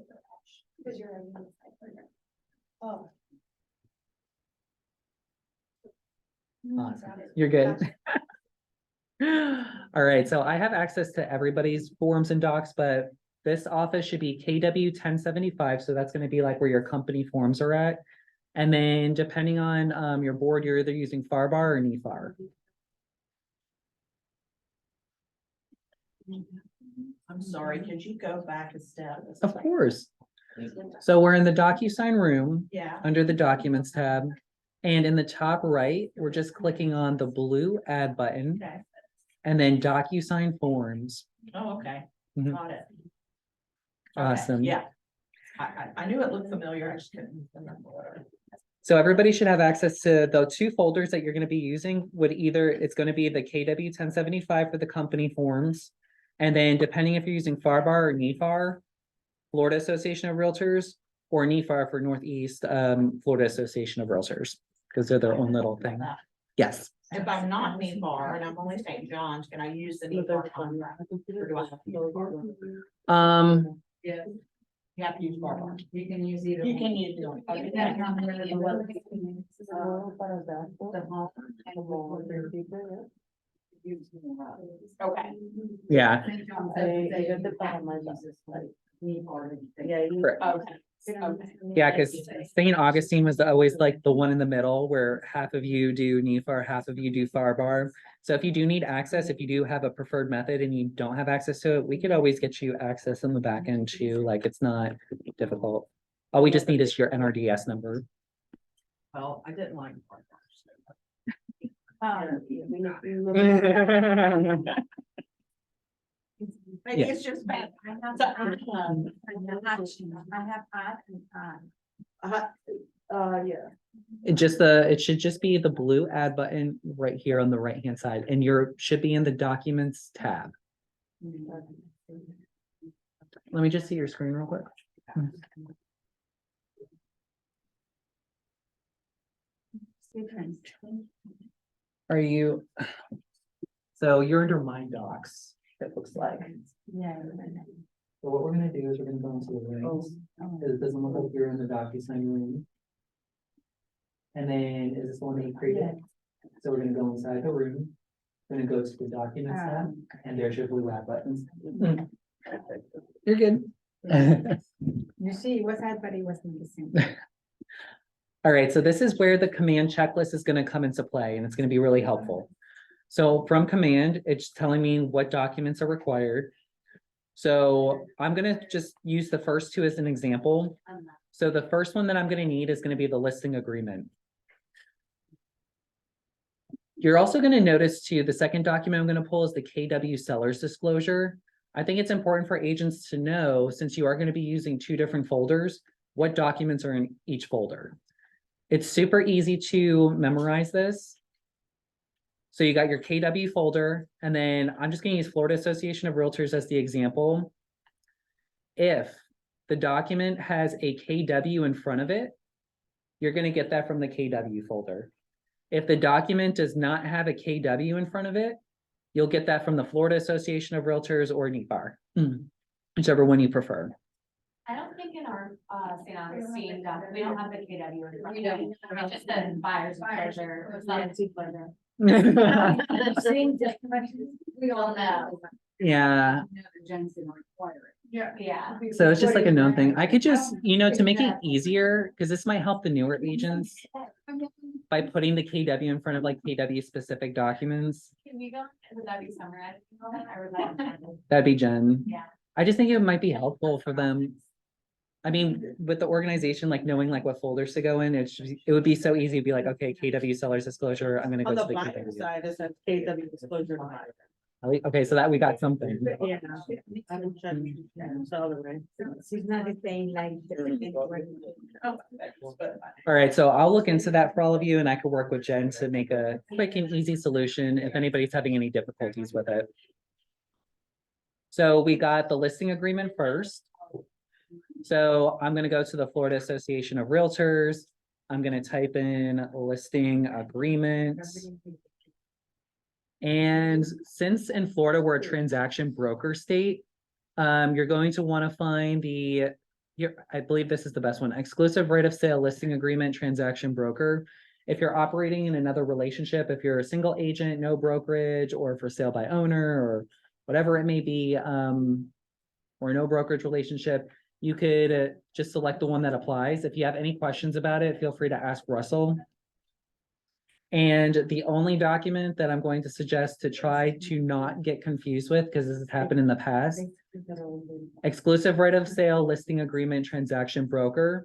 Because you're. Oh. Awesome. You're good. All right, so I have access to everybody's forms and docs, but this office should be KW 1075, so that's gonna be like where your company forms are at. And then depending on your board, you're either using FARBAR or NEFAR. I'm sorry, could you go back a step? Of course. So we're in the DocuSign room Yeah, under the Documents tab. And in the top right, we're just clicking on the blue add button okay. and then DocuSign forms. Oh, okay, Mhm. got it. Okay, Awesome. Yeah. I knew it looked familiar, I just couldn't remember. So everybody should have access to the two folders that you're gonna be using would either, it's gonna be the KW 1075 for the company forms. And then depending if you're using FARBAR or NEFAR, Florida Association of Realtors, or NEFAR for Northeast Florida Association of Realtors, because they're their own little thing. Yes. If I'm not NEFAR and I'm only St. John's, can I use the NEFAR contract? Or do I have to use FARBAR? Yes, You have to use FARBAR. you can use either. You can use it. Okay. Yeah. Correct. Okay. Yeah, because St. Augustine was always like the one in the middle where half of you do NEFAR, half of you do FARBAR. So if you do need access, if you do have a preferred method and you don't have access to it, we could always get you access in the back end too. Like it's not difficult. All we just need is your NRDS number. Well, I didn't like FARBAR. Maybe Yeah. it's just bad. I have add and add. Yeah. It should just be the blue add button right here on the right hand side, and should be in the Documents tab. Let me just see your screen real quick. Are you? So you're under My Docs, it looks like. Yeah. So what we're gonna do is we're gonna go into the rooms, because it doesn't look like you're in the DocuSign room. And then is this the one that you created? So we're gonna go inside the room, gonna go to the Documents tab, and there's your blue add buttons. You're good. You see, it was add, but it wasn't the same. All right, so this is where the command checklist is gonna come into play, and it's gonna be really helpful. So from command, it's telling me what documents are required. So I'm gonna just use the first two as an example. So the first one that I'm gonna need is gonna be the listing agreement. You're also gonna notice too, the second document I'm gonna pull is the KW seller's disclosure. I think it's important for agents to know, since you are gonna be using two different folders, what documents are in each folder. It's super easy to memorize this. So you got your KW folder, and then I'm just gonna use Florida Association of Realtors as the example. If the document has a KW in front of it, you're gonna get that from the KW folder. If the document does not have a KW in front of it, you'll get that from the Florida Association of Realtors or NEPAR, whichever one you prefer. I don't think in our, scene, we don't have the KW. We don't, it just says buyer's pleasure, it's not a pleasure. We all know. Yeah, Yeah. so it's just like a known thing. I could just, to make it easier, because this might help the newer agents by putting the KW in front of like KW specific documents. Can we go, would that be summarized? Or would that? That'd be Jen. Yeah. I just think it might be helpful for them. I mean, with the organization, like knowing like what folders to go in, it would be so easy to be like, okay, KW seller's disclosure, I'm gonna go On to the the buyer KW. side, it says KW disclosure. Okay, so that we got something. Yeah. I didn't check. So, right. She's not the same like. All right, so I'll look into that for all of you and I could work with Jen to make a quick and easy solution if anybody's having any difficulties with it. So we got the listing agreement first. So I'm gonna go to the Florida Association of Realtors. I'm gonna type in listing agreements. And since in Florida, we're a transaction broker state, you're going to want to find I believe this is the best one, exclusive right of sale listing agreement transaction broker. If you're operating in another relationship, if you're a single agent, no brokerage, or for sale by owner, or whatever it may be, or no brokerage relationship, you could just select the one that applies. If you have any questions about it, feel free to ask Russell. And the only document that I'm going to suggest to try to not get confused with, because this has happened in the past, exclusive right of sale listing agreement transaction broker,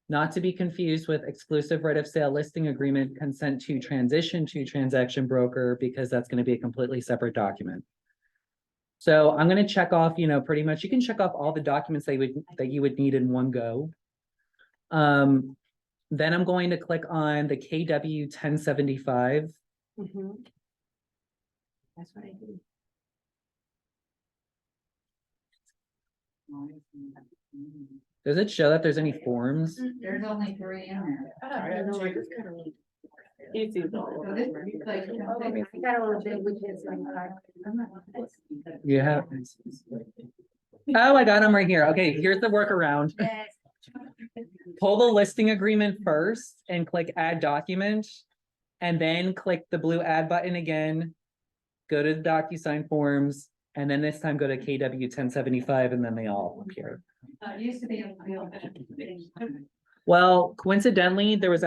not to be confused with exclusive right of sale listing agreement consent to transition to transaction broker, because that's going to be a completely separate document. So I'm going to check off, pretty much you can check off all the documents that you would need in one go. Then I'm going to click on the KW 1075. That's what I do. Does it show that there's any forms? There's only 3 in there. Easy though. You have. Oh, I got them right here. Okay, here's the workaround. Pull the listing agreement first and click add document. And then click the blue add button again. Go to the DocuSign forms. And then this time go to KW 1075 and then they all appear. It used to be. Well, coincidentally, there was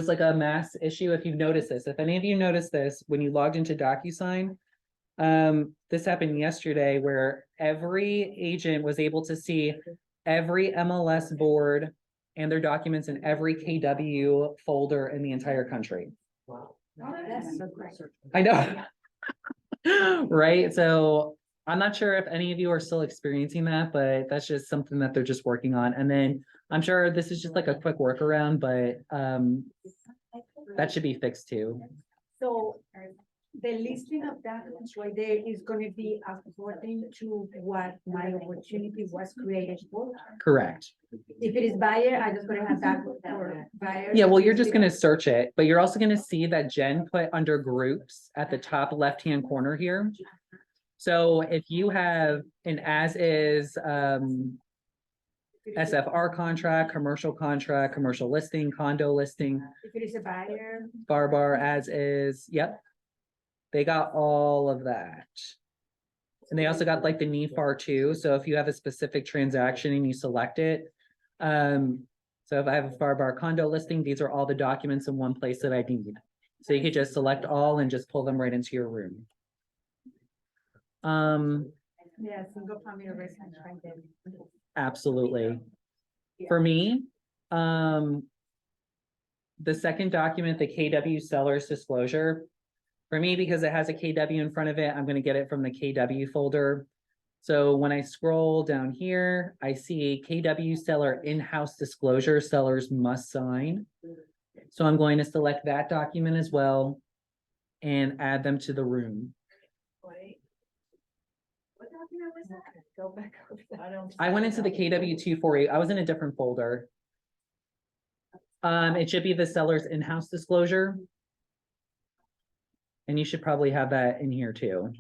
like a mass issue. If you've noticed this, if any of you noticed this, when you logged into DocuSign, this happened yesterday where every agent was able to see every MLS board and their documents in every KW folder in the entire country. That's so great. I know. Right? So I'm not sure if any of you are still experiencing that, but that's just something that they're just working on. And then I'm sure this is just like a quick workaround, but that should be fixed too. So the listing of documents right there is gonna be according to what my opportunity was created for. Correct. If it is buyer, I just gonna have that for buyer. Yeah, well, you're just gonna search it, but you're also gonna see that Jen put under groups at the top left-hand corner here. So if you have an as is SFR contract, commercial listing, condo listing, If it is a buyer. bar as is, yep. They got all of that. And they also got like the NEFAR too. So if you have a specific transaction and you select it. So if I have a bar condo listing, these are all the documents in one place that I need. So you could just select all and just pull them right into your room. Yeah, single family residence right there. Absolutely. For me, the second document, the KW seller's disclosure, for me, because it has a KW in front of it, I'm going to get it from the KW folder. So when I scroll down here, I see KW seller in-house disclosure, sellers must sign. So I'm going to select that document as well and add them to the room. What document was that? Go back over that. I went into the KW 248. I was in a different folder. It should be the seller's in-house disclosure. And you should probably have that in here too.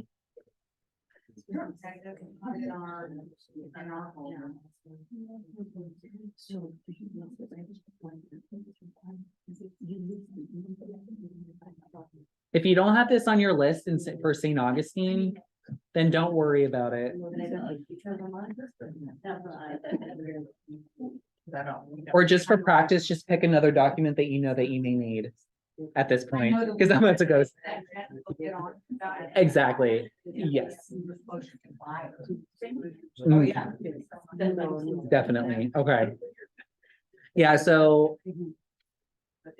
If you don't have this on your list for St. Augustine, then don't worry about it. Or just for practice, just pick another document that you know that you may need at this point, because I'm about to go. Exactly, yes. Definitely, okay. Yeah, so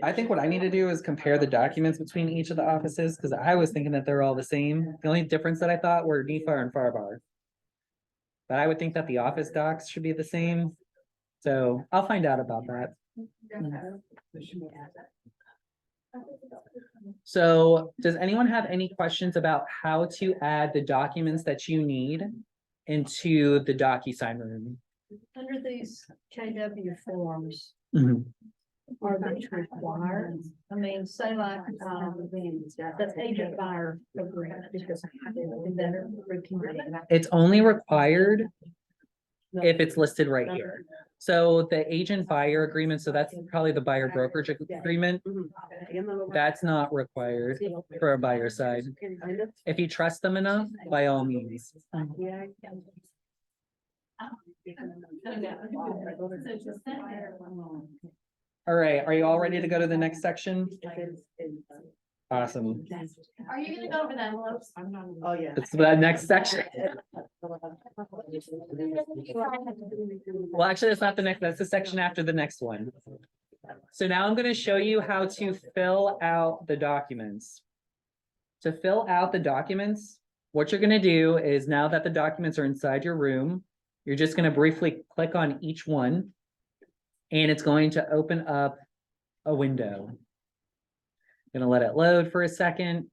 I think what I need to do is compare the documents between each of the offices, because I was thinking that they're all the same. The only difference that I thought were NEFAR and FARBAR. But I would think that the office docs should be the same. So I'll find out about that. So does anyone have any questions about how to add the documents that you need into the DocuSign room? Under these KW forms, Mhm. are they required? I mean, say like, that agent buyer agreement, because It's only required if it's listed right here. So the agent buyer agreement, so that's probably the buyer brokerage agreement. That's not required for a buyer side. If you trust them enough, by all means. All right, are you all ready to go to the next section? Awesome. Are you gonna go over the envelopes? Oh, yeah. It's the next section. Well, actually, it's not the next, that's the section after the next one. So now I'm gonna show you how to fill out the documents. To fill out the documents, what you're gonna do is, now that the documents are inside your room, you're just gonna briefly click on each one, and it's going to open up a window. Gonna let it load for a second.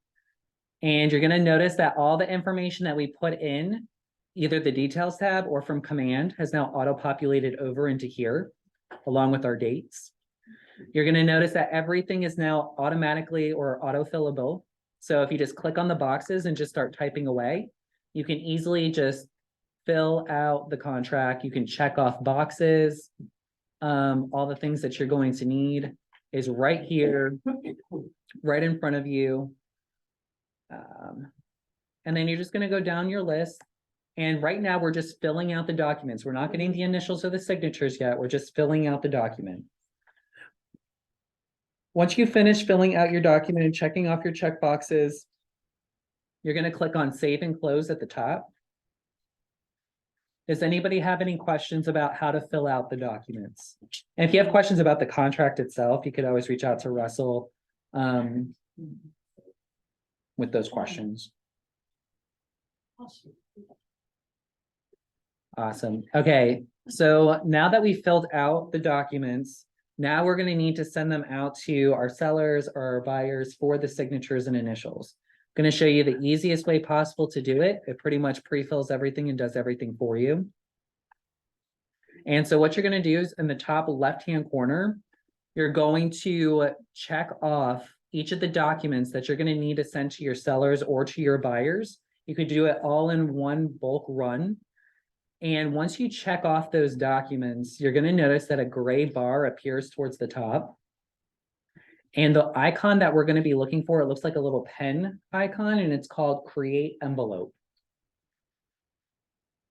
And you're gonna notice that all the information that we put in, either the details tab or from command, has now auto-populated over into here, along with our dates. You're gonna notice that everything is now automatically or auto-fillable. So if you just click on the boxes and just start typing away, you can easily just fill out the contract. You can check off boxes. All the things that you're going to need is right here, right in front of you. And then you're just gonna go down your list. And right now we're just filling out the documents. We're not getting the initials or the signatures yet. We're just filling out the document. Once you finish filling out your document and checking off your check boxes, you're gonna click on Save and Close at the top. Does anybody have any questions about how to fill out the documents? And if you have questions about the contract itself, you could always reach out to Russell with those questions. Awesome. Okay, so now that we filled out the documents, now we're gonna need to send them out to our sellers or our buyers for the signatures and initials. I'm gonna show you the easiest way possible to do it. It pretty much pre-fills everything and does everything for you. And so what you're gonna do is in the top left-hand corner, you're going to check off each of the documents that you're gonna need to send to your sellers or to your buyers. You could do it all in one bulk run. And once you check off those documents, you're gonna notice that a gray bar appears towards the top. And the icon that we're gonna be looking for, it looks like a little pen icon, and it's called Create Envelope.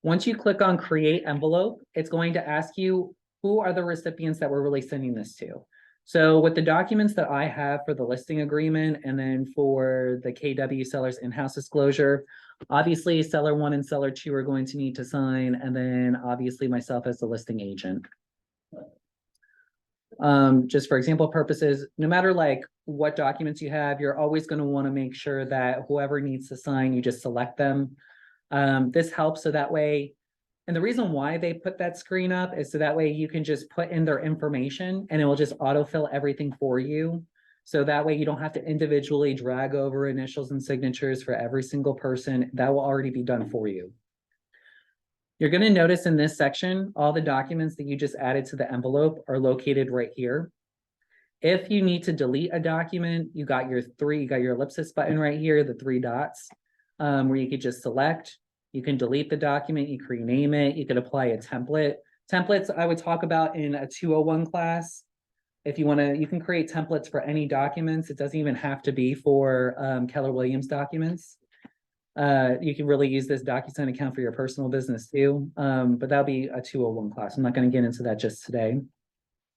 Once you click on Create Envelope, it's going to ask you, who are the recipients that we're really sending this to? So with the documents that I have for the listing agreement and then for the KW seller's in-house disclosure, obviously seller 1 and seller 2 are going to need to sign, and then obviously myself as the listing agent. Just for example purposes, no matter like what documents you have, you're always going to want to make sure that whoever needs to sign, you just select them. This helps so that way, and the reason why they put that screen up is so that way you can just put in their information and it will just autofill everything for you. So that way you don't have to individually drag over initials and signatures for every single person. That will already be done for you. You're gonna notice in this section, all the documents that you just added to the envelope are located right here. If you need to delete a document, you got your ellipsis button right here, the 3 dots, where you could just select. You can delete the document, you can rename it, you could apply a template. Templates I would talk about in a 201 class. If you want to, you can create templates for any documents. It doesn't even have to be for Keller Williams documents. You can really use this DocuSign account for your personal business too. But that'll be a 201 class. I'm not going to get into that just today.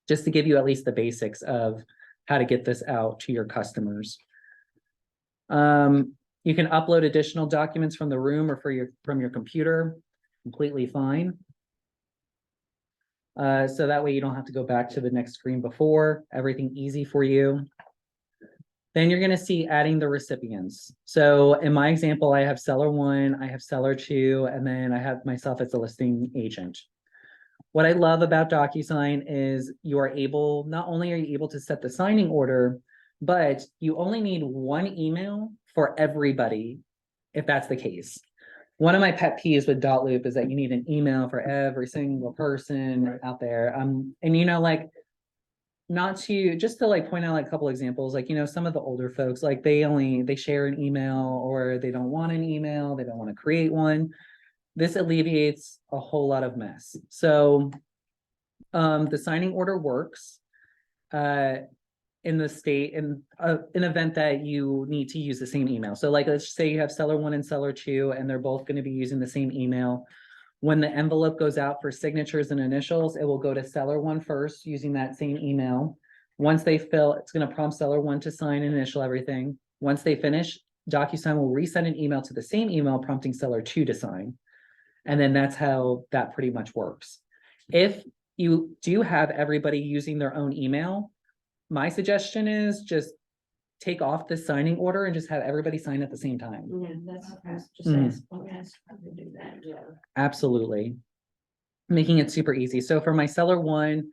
Just to give you at least the basics of how to get this out to your customers. You can upload additional documents from the room or from your computer, completely fine. So that way you don't have to go back to the next screen before, everything easy for you. Then you're gonna see adding the recipients. So in my example, I have seller 1, I have seller 2, and then I have myself as a listing agent. What I love about DocuSign is you are able, not only are you able to set the signing order, but you only need 1 email for everybody, if that's the case. One of my pet peeves with Dotloop is that you need an email for every single person out there. And like, just to like point out like a couple examples, like, some of the older folks, like they share an email or they don't want an email, they don't want to create one. This alleviates a whole lot of mess. So the signing order works in the state in an event that you need to use the same email. So like, let's say you have seller 1 and seller 2, and they're both going to be using the same email. When the envelope goes out for signatures and initials, it will go to seller 1 first using that same email. Once they fill, it's going to prompt seller 1 to sign and initial everything. Once they finish, DocuSign will resend an email to the same email prompting seller 2 to sign. And then that's how that pretty much works. If you do have everybody using their own email, my suggestion is just take off the signing order and just have everybody sign at the same time. Yeah, that's just ask how to do that, yeah. Absolutely. Making it super easy. So for my seller 1,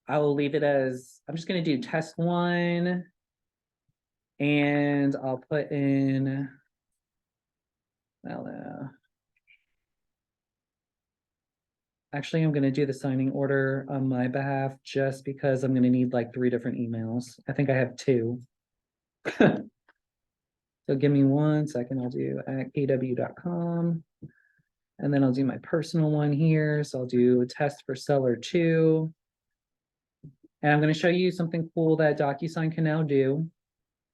I will leave it as, I'm just going to do test 1. And I'll put in, actually, I'm going to do the signing order on my behalf just because I'm going to need like 3 different emails. I think I have 2. So give me 1 second. I'll do at kw.com. And then I'll do my personal one here. So I'll do a test for seller 2. And I'm going to show you something cool that DocuSign can now do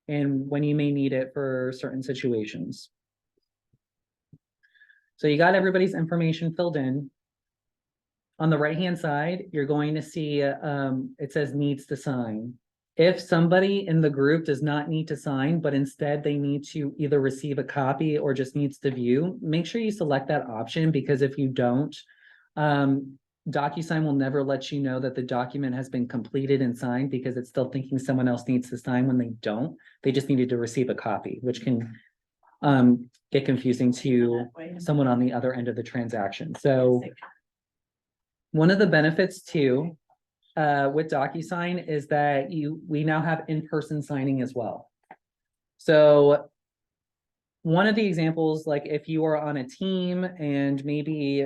and when you may need it for certain situations. So you got everybody's information filled in. On the right-hand side, you're going to see it says needs to sign. If somebody in the group does not need to sign, but instead they need to either receive a copy or just needs to view, make sure you select that option, because if you don't, DocuSign will never let you know that the document has been completed and signed because it's still thinking someone else needs to sign when they don't. They just needed to receive a copy, which can get confusing to someone on the other end of the transaction. So one of the benefits too with DocuSign is that we now have in-person signing as well. So one of the examples, like if you are on a team and maybe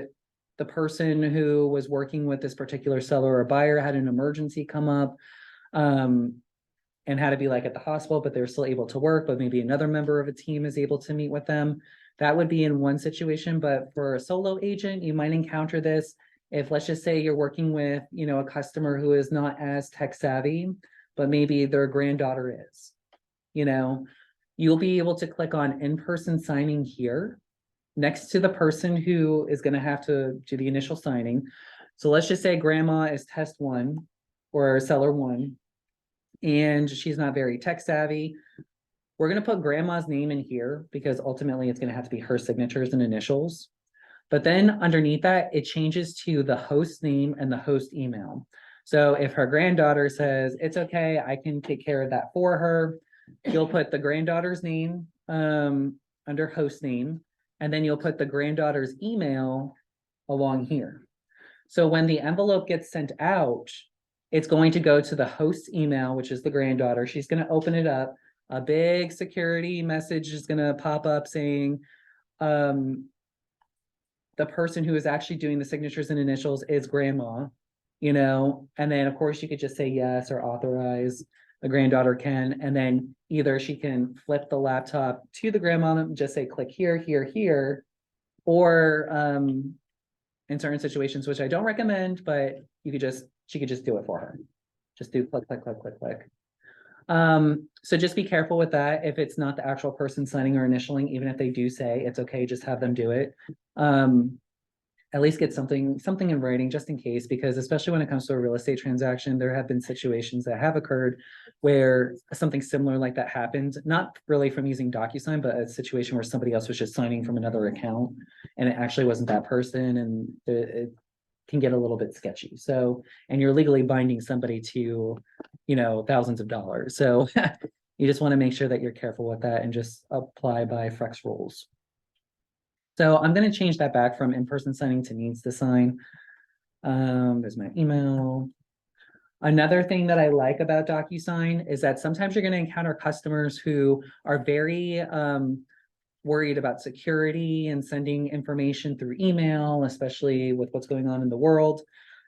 the person who was working with this particular seller or buyer had an emergency come up and had to be like at the hospital, but they're still able to work, but maybe another member of a team is able to meet with them. That would be in one situation, but for a solo agent, you might encounter this if, let's just say, you're working with, a customer who is not as tech savvy, but maybe their granddaughter is, you'll be able to click on in-person signing here next to the person who is going to have to do the initial signing. So let's just say grandma is test 1 or seller 1, and she's not very tech savvy. We're going to put grandma's name in here because ultimately it's going to have to be her signatures and initials. But then underneath that, it changes to the host name and the host email. So if her granddaughter says, it's okay, I can take care of that for her, you'll put the granddaughter's name under host name, and then you'll put the granddaughter's email along here. So when the envelope gets sent out, it's going to go to the host's email, which is the granddaughter. She's going to open it up. A big security message is going to pop up saying, the the person who is actually doing the signatures and initials is grandma, you know, and then of course you could just say yes or authorize. The granddaughter can, and then either she can flip the laptop to the grandma and just say click here, here, here, or in certain situations, which I don't recommend, but she could just do it for her. Just do click, click, click, click, click. So just be careful with that. If it's not the actual person signing or initialing, even if they do say it's okay, just have them do it. At least get something in writing just in case, because especially when it comes to a real estate transaction, there have been situations that have occurred where something similar like that happened, not really from using DocuSign, but a situation where somebody else was just signing from another account and it actually wasn't that person, and it can get a little bit sketchy. So, and you're legally binding somebody to, you know, thousands of dollars. So you just want to make sure that you're careful with that and just apply by Frex rules. So I'm going to change that back from in-person signing to needs to sign. There's my email. Another thing that I like about DocuSign is that sometimes you're going to encounter customers who are very worried about security and sending information through email, especially with what's going on in the world.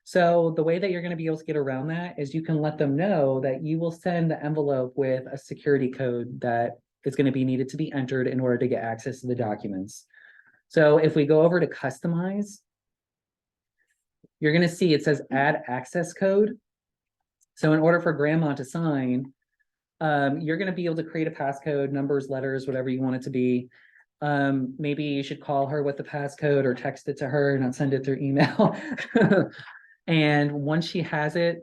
So the way that you're going to be able to get around that is you can let them know that you will send the envelope with a security code that is going to be needed to be entered in order to get access to the documents. So if we go over to customize, you're going to see it says add access code. So in order for grandma to sign, you're going to be able to create a passcode, numbers, letters, whatever you want it to be. Maybe you should call her with the passcode or text it to her, not send it through email. And once she has it,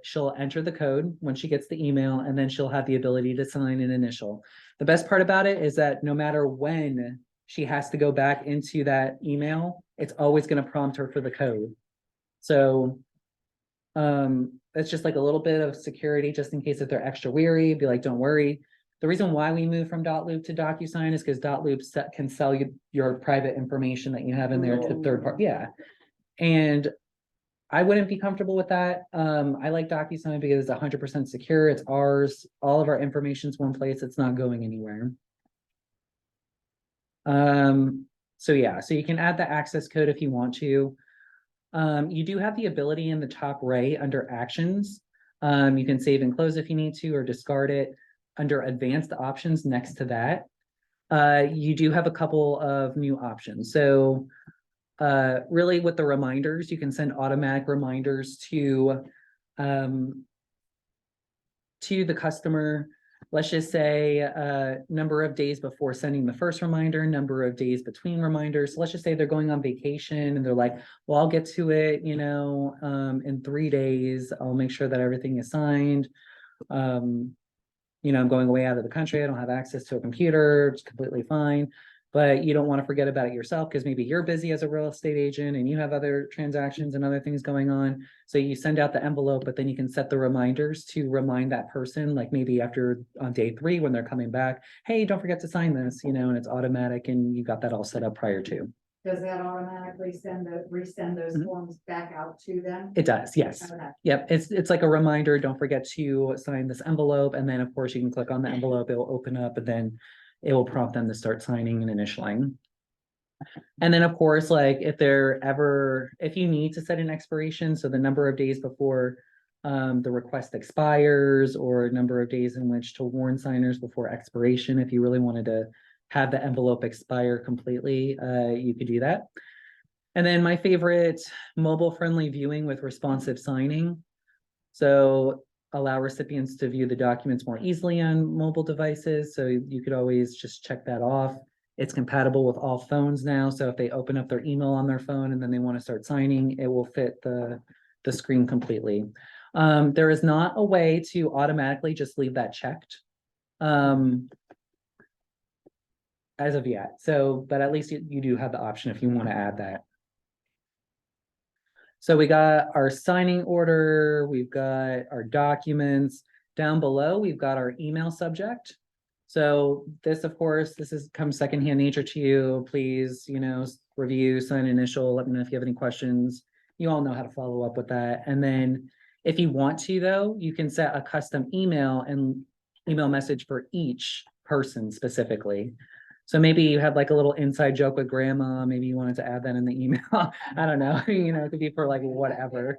she'll enter the code when she gets the email, and then she'll have the ability to sign an initial. The best part about it is that no matter when she has to go back into that email, it's always going to prompt her for the code. So it's just like a little bit of security just in case if they're extra weary, be like, don't worry. The reason why we moved from .loop to DocuSign is because .loop can sell you your private information that you have in there to third party. Yeah. And I wouldn't be comfortable with that. I like DocuSign because it's 100% secure. It's ours. All of our information's one place. It's not going anywhere. So yeah, so you can add the access code if you want to. You do have the ability in the top right under actions. You can save and close if you need to, or discard it. Under advanced options next to that, you do have a couple of new options. So really with the reminders, you can send automatic reminders to the customer. Let's just say number of days before sending the first reminder, number of days between reminders. So let's just say they're going on vacation and they're like, well, I'll get to it, you know, in 3 days. I'll make sure that everything is signed. You know, I'm going away out of the country. I don't have access to a computer. It's completely fine. But you don't want to forget about it yourself because maybe you're busy as a real estate agent and you have other transactions and other things going on. So you send out the envelope, but then you can set the reminders to remind that person, like maybe after on day 3 when they're coming back, hey, don't forget to sign this, you know, and it's automatic and you got that all set up prior to. Does that automatically resend those forms back out to them? It does, yes. Okay. Yep, it's like a reminder, don't forget to sign this envelope, and then of course you can click on the envelope, it will open up, and then it will prompt them to start signing and initialing. And then of course, like if you need to set an expiration, so the number of days before the request expires, or number of days in which to warn signers before expiration, if you really wanted to have the envelope expire completely, you could do that. And then my favorite, mobile-friendly viewing with responsive signing. So allow recipients to view the documents more easily on mobile devices. So you could always just check that off. It's compatible with all phones now. So if they open up their email on their phone and then they want to start signing, it will fit the screen completely. There is not a way to automatically just leave that checked as of yet. So, but at least you do have the option if you want to add that. So we got our signing order, we've got our documents. Down below, we've got our email subject. So this, of course, comes secondhand nature to you. Please, you know, review, sign initial, let me know if you have any questions. You all know how to follow up with that. And then if you want to, though, you can set a custom email and email message for each person specifically. So maybe you had like a little inside joke with grandma, maybe you wanted to add that in the email. I don't know, it could be for like whatever.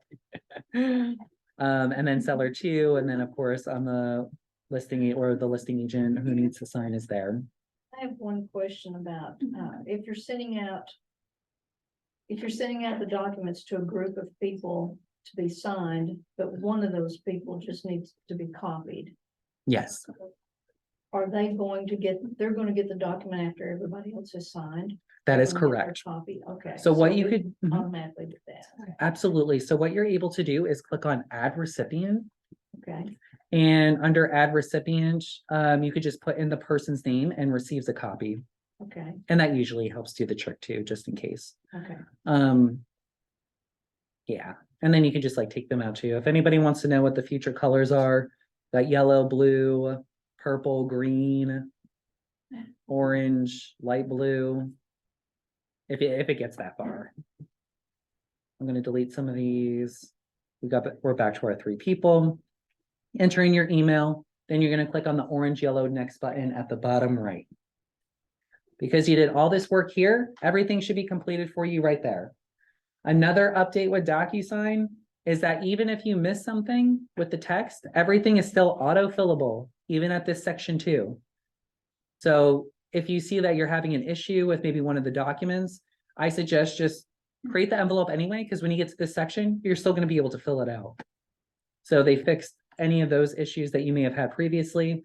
And then seller two, and then of course on the listing or the listing agent who needs to sign is there. I have one question about, if you're sending out. If you're sending out the documents to a group of people to be signed, but one of those people just needs to be copied. Yes, Are they going to get, they're gonna get the document after everybody else has signed? that They're is gonna get their correct. Copy, okay. So what you we could, mhm, Automatically do that, absolutely. So what you're able to do is click on add recipient. okay, And under add recipient, you could just put in the person's name and receives a copy. okay, And that usually helps do the trick too, just in case. okay. Yeah, and then you can just like take them out too. If anybody wants to know what the future colors are, that yellow, blue, purple, green, orange, light blue. If it gets that far. I'm gonna delete some of these. We're back to our 3 people. Enter in your email, then you're gonna click on the orange, yellow next button at the bottom right. Because you did all this work here, everything should be completed for you right there. Another update with DocuSign is that even if you miss something with the text, everything is still auto-fillable, even at this section 2. So if you see that you're having an issue with maybe one of the documents, I suggest just create the envelope anyway, because when you get to this section, you're still going to be able to fill it out. So they fixed any of those issues that you may have had previously.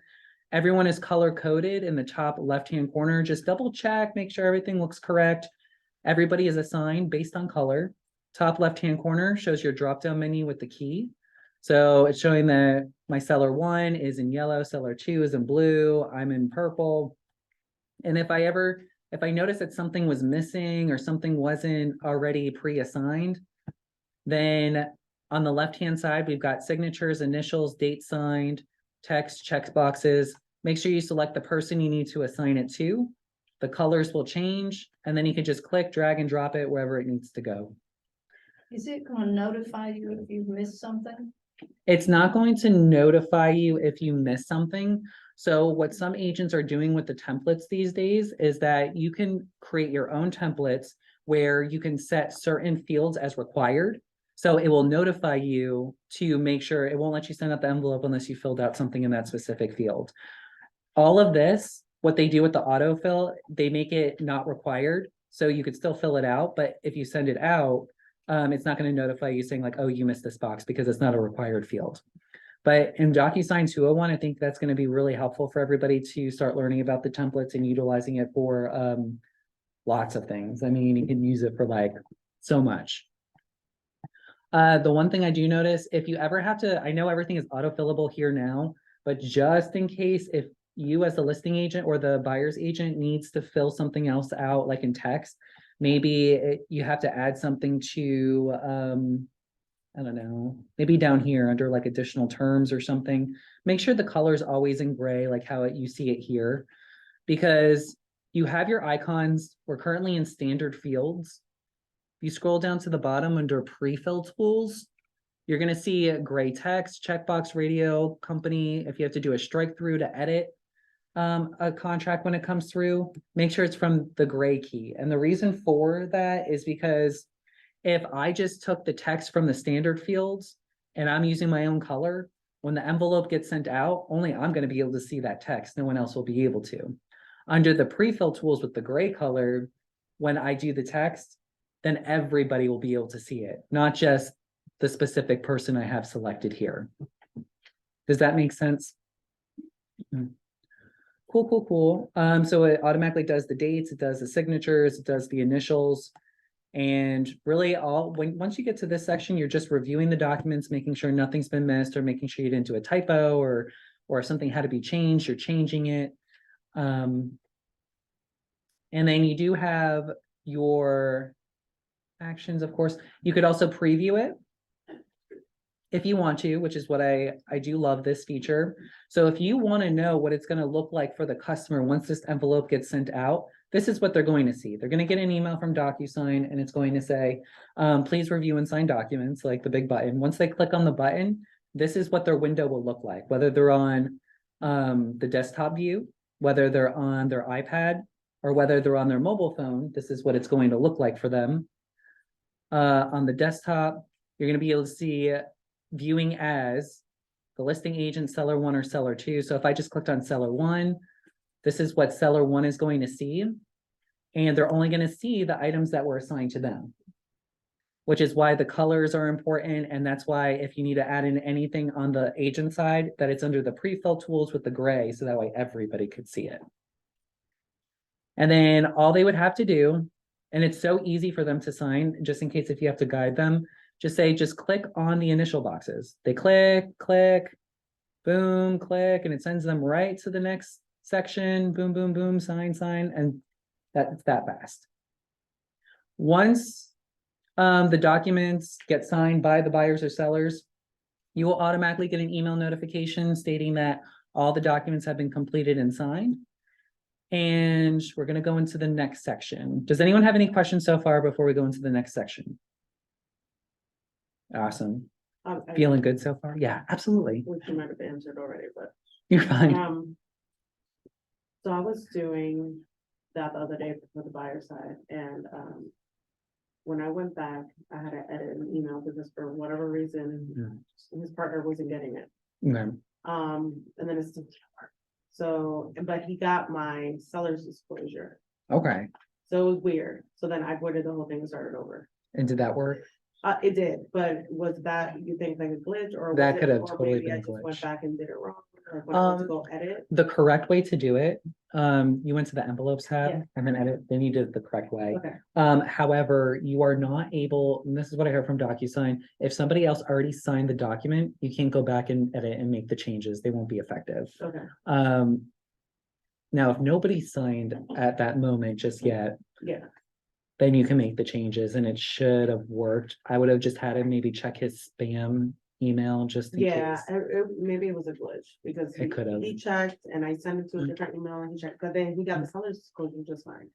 Everyone is color coded in the top left-hand corner. Just double check, make sure everything looks correct. Everybody is assigned based on color. Top left-hand corner shows your drop-down menu with the key. So it's showing that my seller 1 is in yellow, seller 2 is in blue, I'm in purple. And if I notice that something was missing or something wasn't already pre-assigned, then on the left-hand side, we've got signatures, initials, date signed, text, check boxes. Make sure you select the person you need to assign it to. The colors will change, and then you can just click, drag and drop it wherever it needs to go. Is it gonna notify you if you've missed something? It's not going to notify you if you miss something. So what some agents are doing with the templates these days is that you can create your own templates where you can set certain fields as required. So it will notify you to make sure it won't let you send out the envelope unless you filled out something in that specific field. All of this, what they do with the autofill, they make it not required. So you could still fill it out, but if you send it out, it's not going to notify you saying like, oh, you missed this box because it's not a required field. But in DocuSign 201, I think that's going to be really helpful for everybody to start learning about the templates and utilizing it for lots of things. I mean, you can use it for like so much. The one thing I do notice, if you ever have to, I know everything is autofillable here now, but just in case, if you as the listing agent or the buyer's agent needs to fill something else out, like in text, maybe you have to add something to, I don't know, maybe down here under like additional terms or something. Make sure the color is always in gray, like how you see it here, because you have your icons. We're currently in standard fields. If you scroll down to the bottom under pre-fill tools, you're going to see gray text, checkbox, radio, company. If you have to do a strike through to edit a contract when it comes through, make sure it's from the gray key. And the reason for that is because if I just took the text from the standard fields and I'm using my own color, when the envelope gets sent out, only I'm going to be able to see that text. No one else will be able to. Under the pre-fill tools with the gray color, when I do the text, then everybody will be able to see it, not just the specific person I have selected here. Does that make sense? Cool. So it automatically does the dates, it does the signatures, it does the initials. And really once you get to this section, you're just reviewing the documents, making sure nothing's been missed or making sure you didn't do a typo or if something had to be changed, you're changing it. And then you do have your actions, of course. You could also preview it if you want to, which is what I do love this feature. So if you want to know what it's going to look like for the customer once this envelope gets sent out, this is what they're going to see. They're going to get an email from DocuSign and it's going to say, please review and sign documents, like the big button. Once they click on the button, this is what their window will look like, whether they're on the desktop view, whether they're on their iPad, or whether they're on their mobile phone, this is what it's going to look like for them. On the desktop, you're gonna be able to see viewing as the listing agent, seller 1 or seller 2. So if I just clicked on seller 1, this is what seller 1 is going to see. And they're only gonna see the items that were assigned to them, which is why the colors are important. And that's why if you need to add in anything on the agent side, that it's under the pre-fill tools with the gray, so that way everybody could see it. And then all they would have to do, and it's so easy for them to sign, just in case if you have to guide them, just click on the initial boxes. They click, boom, click, and it sends them right to the next section, boom, boom, boom, sign, and that's that fast. Once the documents get signed by the buyers or sellers, you will automatically get an email notification stating that all the documents have been completed and signed. And we're going to go into the next section. Does anyone have any questions so far before we go into the next section? Awesome. Feeling good so far? Yeah, absolutely. Which you might have answered already, but, You're fine. so I was doing that the other day for the buyer side, and, when I went back, I had to edit an email because for whatever reason, his partner wasn't getting it. Okay. And then it's still didn't work. So, but he got my seller's disclosure, Okay. so it was weird. So then I voided the whole thing and started over. And did that work? It did, but was that, you think, like a glitch, or? That was it- could have or totally maybe been I a just glitch. Went back and did it wrong, or when I went to go edit. The correct way to do it, you went to the envelopes tab Yeah. and then edit, then you did it the correct way. Okay. However, you are not able, and this is what I heard from DocuSign, if somebody else already signed the document, you can't go back and edit and make the changes. They won't be effective. Okay, Now, if nobody signed at that moment just yet, yeah, then you can make the changes and it should have worked. I would have just had him maybe check his spam email just in yeah, case. maybe it was a glitch, because It could have. he checked, and I sent it to a Mm. different email, and he checked, but then he got the seller's disclosure just fine.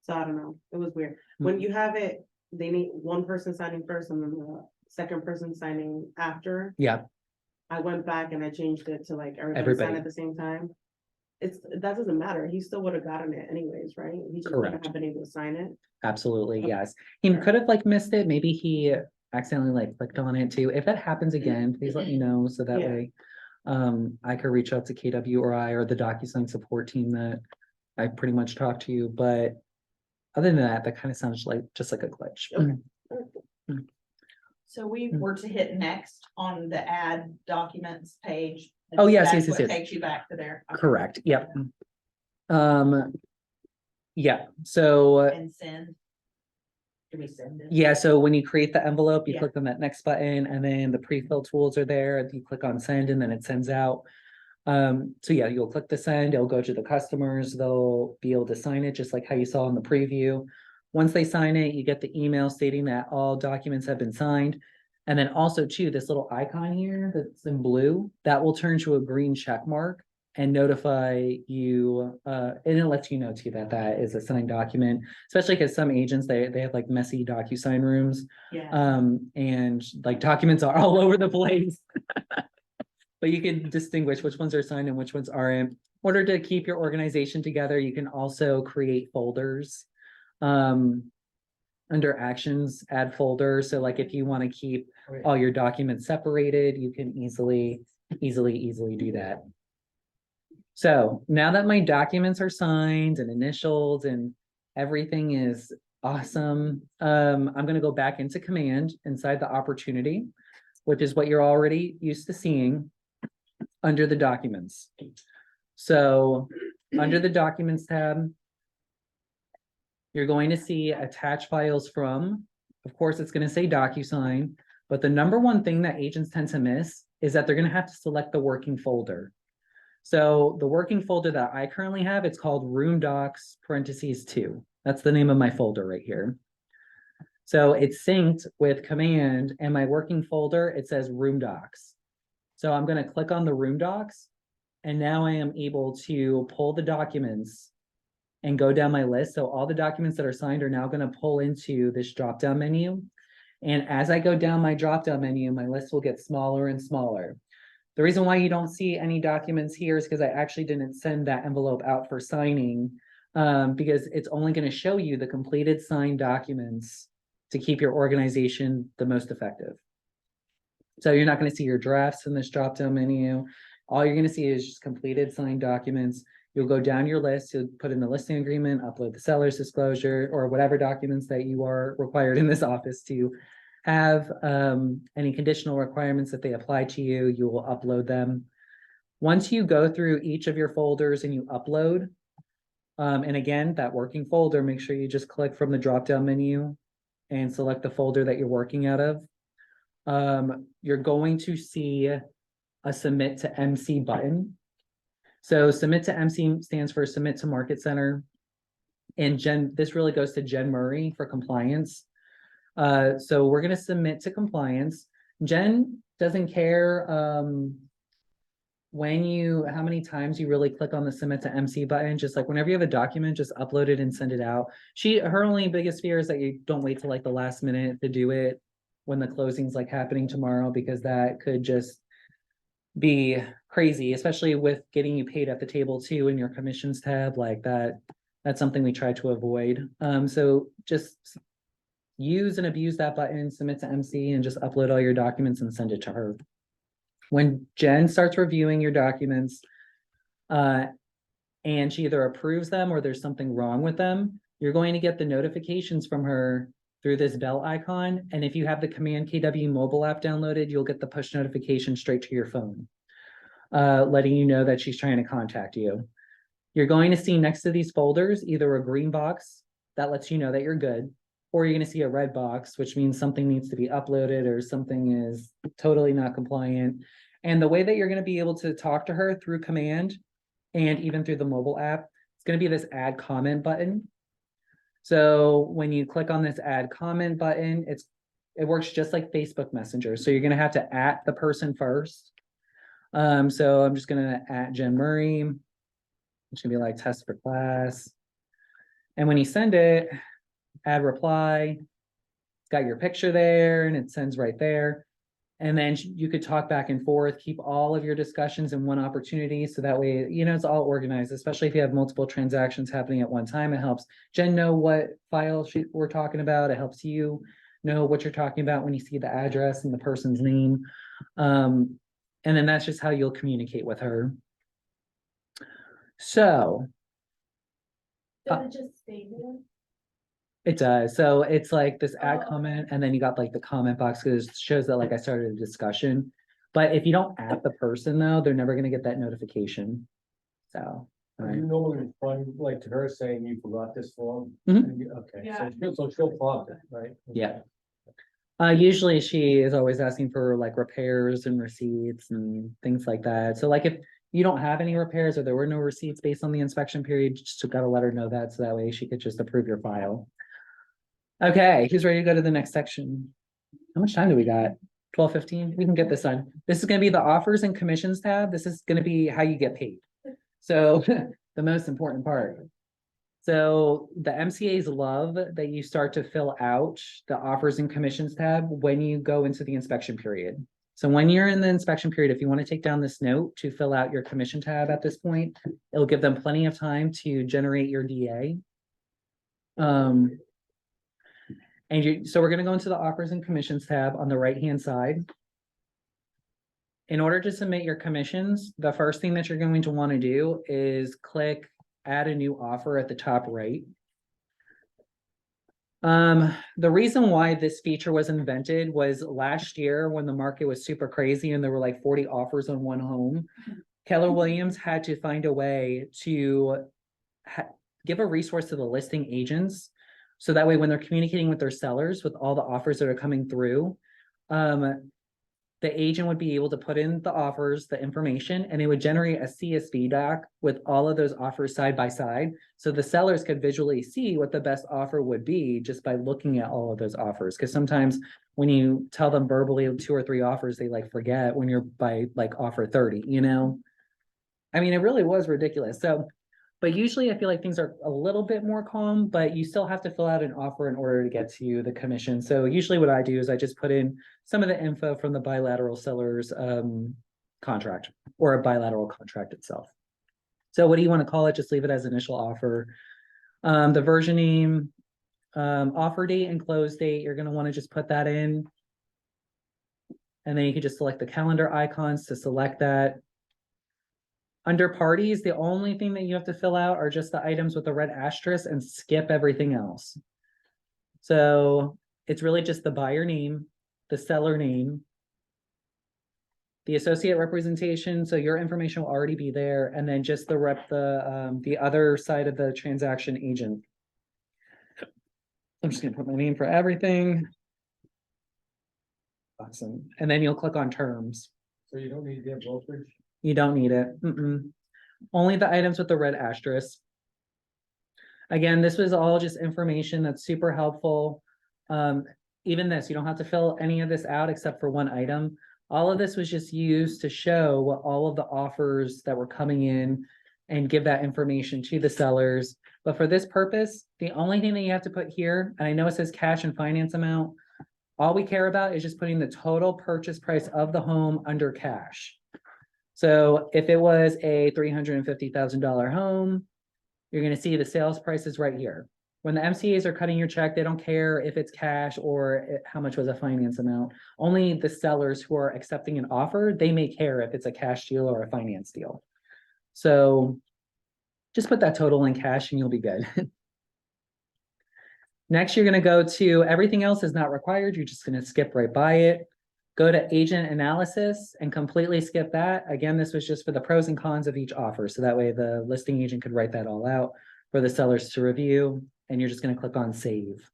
So I don't know, it was weird. When you have it, they need one person signing first and then the second person signing after. Yeah, I went back and I changed it to like everybody sign Everybody. at the same time. That doesn't matter, he still would have gotten it anyways, right? He just wouldn't Correct. have been able to sign it. absolutely, Okay. yes. He could have like missed it. Maybe he accidentally like clicked on it too. If that happens again, please let me know so that Yeah. way I could reach out to KW or the DocuSign support team that I pretty much talked to you. But other than that, that kind of sounds like just like a glitch. Okay. So we were to hit next on the add documents page. Oh, yes, That's yes, what yes. Takes you back to there. Okay. Correct. Yep. Yeah, so And send. Do we send it? yeah, so when you create the envelope, you Yeah. click on that next button and then the pre-fill tools are there. You click on send and then it sends out. So yeah, you'll click the send, it'll go to the customers, they'll be able to sign it just like how you saw in the preview. Once they sign it, you get the email stating that all documents have been signed. And then also too, this little icon here that's in blue, that will turn to a green check mark and notify you, and it lets you know too that that is a signed document, especially because some agents, they have like messy DocuSign rooms. Yeah. And like documents are all over the place. But you can distinguish which ones are signed and which ones aren't. In order to keep your organization together, you can also create folders. Under actions, add folders. So like if you want to keep all your documents separated, you can easily do that. So now that my documents are signed and initialed and everything is awesome, I'm going to go back into command inside the opportunity, which is what you're already used to seeing under the documents. So under the documents tab, you're going to see attach files from, of course, it's going to say DocuSign, but the number one thing that agents tend to miss is that they're going to have to select the working folder. So the working folder that I currently have, it's called Room Docs (2). That's the name of my folder right here. So it's synced with command, and my working folder, it says Room Docs. So I'm going to click on the Room Docs, and now I am able to pull the documents and go down my list. So all the documents that are signed are now going to pull into this drop-down menu. And as I go down my drop-down menu, my list will get smaller and smaller. The reason why you don't see any documents here is because I actually didn't send that envelope out for signing Because it's only gonna show you the completed signed documents to keep your organization the most effective. So you're not gonna see your drafts in this drop-down menu. All you're gonna see is just completed signed documents. You'll go down your list, you'll put in the listing agreement, upload the seller's disclosure, or whatever documents that you are required in this office to have. Any conditional requirements that they apply to you, you will upload them. Once you go through each of your folders and you upload, and again, that working folder, make sure you just click from the drop-down menu and select the folder that you're working out of. You're going to see a submit to MC button. So submit to MC stands for submit to Market Center. And this really goes to Jen Murray for compliance. So we're gonna submit to compliance. Jen doesn't care how many times you really click on the submit to MC button. Just like whenever you have a document, just upload it and send it out. Her only biggest fear is that you don't wait till like the last minute to do it when the closing's like happening tomorrow, because that could just be crazy, especially with getting you paid at the table too in your commissions tab like that. That's something we try to avoid. So just use and abuse that button, submit to MC, and just upload all your documents and send it to her. When Jen starts reviewing your documents, and she either approves them or there's something wrong with them, you're going to get the notifications from her through this bell icon. And if you have the Command KW mobile app downloaded, you'll get the push notification straight to your phone, letting you know that she's trying to contact you. You're going to see next to these folders, either a green box that lets you know that you're good, or you're going to see a red box, which means something needs to be uploaded or something is totally not compliant. And the way that you're going to be able to talk to her through Command and even through the mobile app, it's going to be this add comment button. So when you click on this add comment button, it works just like Facebook Messenger. So you're going to have to @ the person first. So I'm just going to @ Jen Murray. It's going to be like test for class. And when you send it, add reply, it's got your picture there and it sends right there. And then you could talk back and forth, keep all of your discussions in one opportunity. So that way, it's all organized, especially if you have multiple transactions happening at one time. It helps Jen know what file we're talking about. It helps you know what you're talking about when you see the address and the person's name. And then that's just how you'll communicate with her. So. Does it just stay there? It does. So it's like this add Oh. comment, and then you got like the comment box, because it shows that like I started a discussion. But if you don't @ the person though, they're never gonna get that notification. So, all right. You normally respond like to her saying you forgot this form. Mhm. Okay, Yeah. so she'll prompt it, right? Yeah. Usually she is always asking for like repairs and receipts and things like that. So like if you don't have any repairs or there were no receipts based on the inspection period, you just gotta let her know that, so that way she could just approve your file. Okay, who's ready to go to the next section? How much time do we got? 12:15? We can get this done. This is gonna be the offers and commissions tab. This is gonna be how you get paid. So the most important part. So the MCAs love that you start to fill out the offers and commissions tab when you go into the inspection period. So when you're in the inspection period, if you want to take down this note to fill out your commission tab at this point, it'll give them plenty of time to generate your DA. So we're going to go into the offers and commissions tab on the right-hand side. In order to submit your commissions, the first thing that you're going to want to do is click add a new offer at the top right. The reason why this feature was invented was last year when the market was super crazy and there were like 40 offers on one home. Keller Williams had to find a way to give a resource to the listing agents. So that way, when they're communicating with their sellers with all the offers that are coming through, the agent would be able to put in the offers, the information, and it would generate a CSV doc with all of those offers side by side. So the sellers could visually see what the best offer would be just by looking at all of those offers. Because sometimes when you tell them verbally 2 or 3 offers, they like forget when you're by like offer 30, I mean, it really was ridiculous. So, but usually I feel like things are a little bit more calm, but you still have to fill out an offer in order to get to the commission. So usually what I do is I just put in some of the info from the bilateral seller's contract or a bilateral contract itself. So what do you want to call it? Just leave it as initial offer. The version name, offer date and close date, you're gonna wanna just put that in. And then you can just select the calendar icons to select that. Under parties, the only thing that you have to fill out are just the items with the red asterisk and skip everything else. So it's really just the buyer name, the seller name, the associate representation, so your information will already be there, and then just the other side of the transaction agent. I'm just gonna put my name for everything. Awesome, and then you'll click on terms. So you don't need to get brokerage? You don't need it. Only the items with the red asterisk. Again, this was all just information that's super helpful. Even this, you don't have to fill any of this out except for one item. All of this was just used to show what all of the offers that were coming in and give that information to the sellers. But for this purpose, the only thing that you have to put here, and I know it says cash and finance amount, all we care about is just putting the total purchase price of the home under cash. So if it was a $350,000 home, you're gonna see the sales price is right here. When the MCAs are cutting your check, they don't care if it's cash or how much was a finance amount. Only the sellers who are accepting an offer, they may care if it's a cash deal or a finance deal. So just put that total in cash and you'll be good. Next, you're gonna go to everything else is not required. You're just gonna skip right by it. Go to agent analysis and completely skip that. Again, this was just for the pros and cons of each offer. So that way the listing agent could write that all out for the sellers to review. And you're just gonna click on save.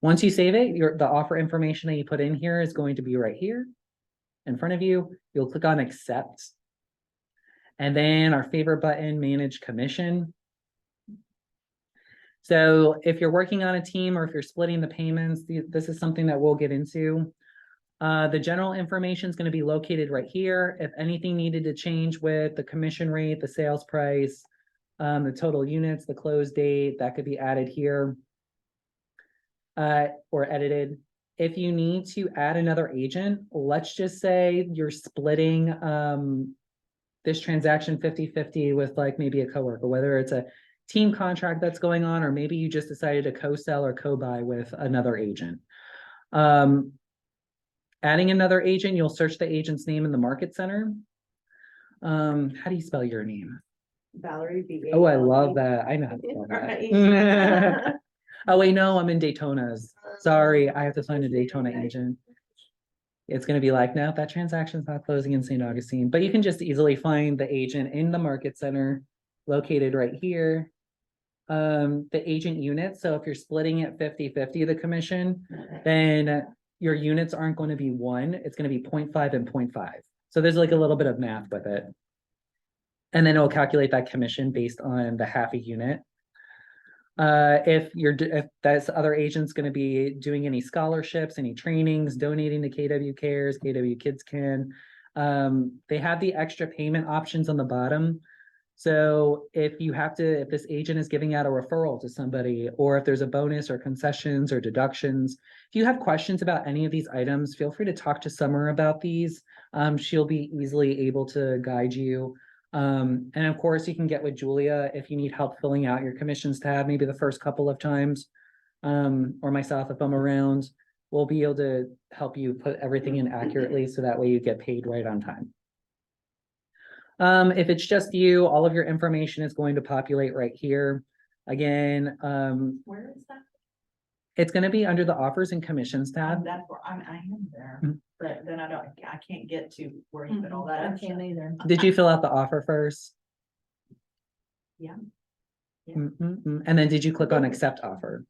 Once you save it, the offer information that you put in here is going to be right here in front of you. You'll click on accept. And then our favorite button, manage commission. So if you're working on a team or if you're splitting the payments, this is something that we'll get into. The general information is going to be located right here. If anything needed to change with the commission rate, the sales price, the total units, the close date, that could be added here or edited. If you need to add another agent, let's just say you're splitting this transaction 50-50 with like maybe a coworker, whether it's a team contract that's going on, or maybe you just decided to co-sell or co-buy with another agent. Adding another agent, you'll search the agent's name in the market center. How do you spell your name? Valerie. Oh, I love that. I know how to spell that. Oh, wait, no, I'm in Daytona's. Sorry, I have to find a Daytona agent. It's gonna be like, no, that transaction's not closing in St. Augustine, but you can just easily find the agent in the market center located right here. The agent units, so if you're splitting it 50-50, the commission, then your units aren't going to be 1, it's going to be 0.5 and 0.5. So there's like a little bit of math with it. And then it'll calculate that commission based on the half a unit. If that other agent's going to be doing any scholarships, any trainings, donating to KW Cares, KW Kids Can, they have the extra payment options on the bottom. So if this agent is giving out a referral to somebody, or if there's a bonus or concessions or deductions, if you have questions about any of these items, feel free to talk to Summer about these. She'll be easily able to guide you. And of course you can get with Julia if you need help filling out your commissions tab, maybe the first couple of times, or myself if I'm around, we'll be able to help you put everything in accurately so that way you get paid right on time. If it's just you, all of your information is going to populate right here. Again, Where is that? it's going to be under the offers and commissions tab. That's where I am there, Mhm. but then I can't get to where you put all that. I extra. can't either. Did you fill out the offer first? Yeah. Yeah. And then did you click on accept offer?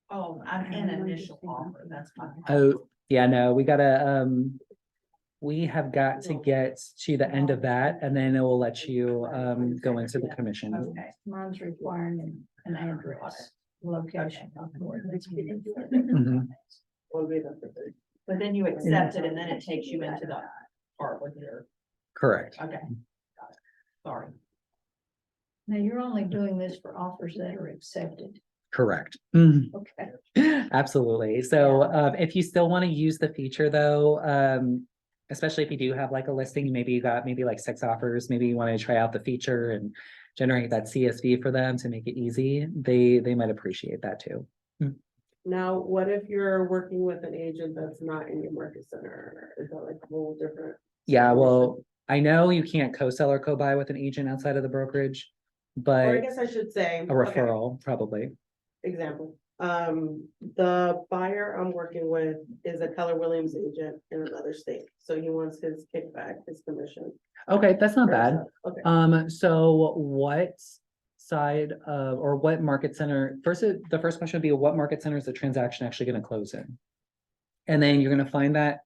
Oh, I'm in initial offer, that's fine. Oh, yeah, no, we have got to get to the end of that and then it will let you go into the commission. Okay. Mine's requiring an address, location. Mhm. But then you accept it and then it takes you into the part with your, Correct. okay. Got it. Sorry. Now, you're only doing this for offers that are accepted. Correct. Mhm. Okay. Absolutely. So if you still want to use the feature though, especially if you do have like a listing, maybe you got like 6 offers, maybe you want to try out the feature and generate that CSV for them to make it easy, they might appreciate that too. Now, what if you're working with an agent that's not in your market center? Is that like a whole different? Yeah, situation? well, I know you can't co-sell or co-buy with an agent outside of the brokerage, Or I but guess I should say. a okay, referral, probably. Example, the buyer I'm working with is a Keller Williams agent in another state, so he wants his kickback, his commission. Okay, that's not for bad. himself. Okay, So what side of, or what market center, the first question would be, what market center is the transaction actually gonna close in? And then you're gonna find that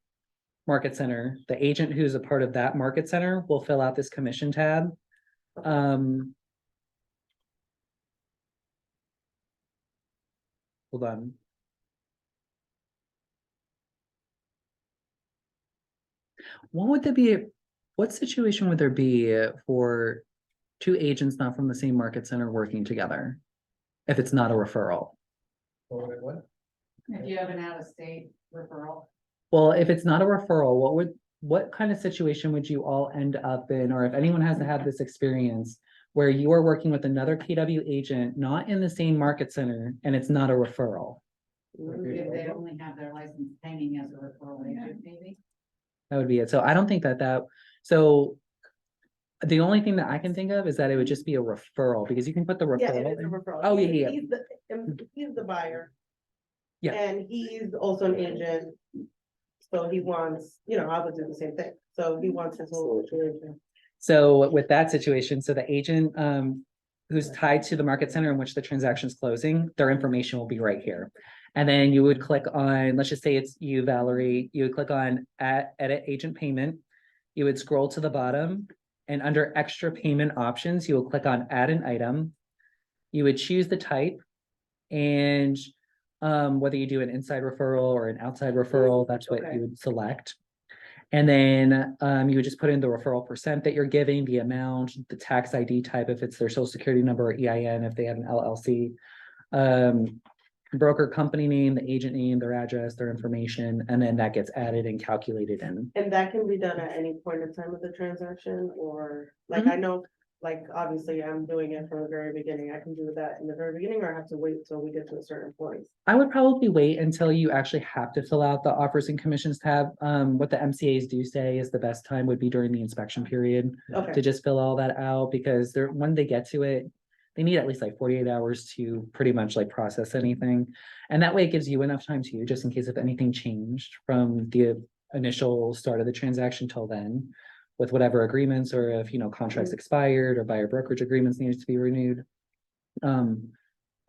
market center, the agent who's a part of that market center will fill out this commission tab. Hold on. What would there be, what situation would there be for two agents not from the same market center working together? If it's not a referral? Or what? If you have an out-of-state referral. Well, if it's not a referral, what kind of situation would you all end up in? Or if anyone has had this experience where you are working with another KW agent, not in the same market center, and it's not a referral? If they only have their license hanging as a referral agent, maybe. That would be it. So I don't think so the only thing that I can think of is that it would just be a referral, because you can put the yeah, it referral is a in. referral. Oh, yeah. He's the buyer. Yeah. And he's also an agent. So he wants, I would do the same thing. So he wants his whole situation. So with that situation, so the agent who's tied to the market center in which the transaction is closing, their information will be right here. And then you would click on, let's just say it's you, Valerie, you would click on edit agent payment. You would scroll to the bottom, and under extra payment options, you will click on add an item. You would choose the type, and whether you do an inside referral or an outside referral, that's what Okay. you would select. And then you would just put in the referral percent that you're giving, the amount, the tax ID type, if it's their social security number or EIN, if they have an LLC, broker company name, the agent name, their address, their information, and then that gets added and calculated in. And that can be done at any point in time of the transaction, or like, Mhm. I know, like, obviously I'm doing it from the very beginning. I can do that in the very beginning, or I have to wait till we get to a certain point. I would probably wait until you actually have to fill out the offers and commissions tab. What the MCAs do say is the best time would be during the inspection period to Okay, just fill all that out, because when they get to it, they need at least like 48 hours to pretty much like process anything. And that way it gives you enough time to, just in case if anything changed from the initial start of the transaction till then, with whatever agreements, or if, contracts expired or buyer brokerage agreements needed to be renewed.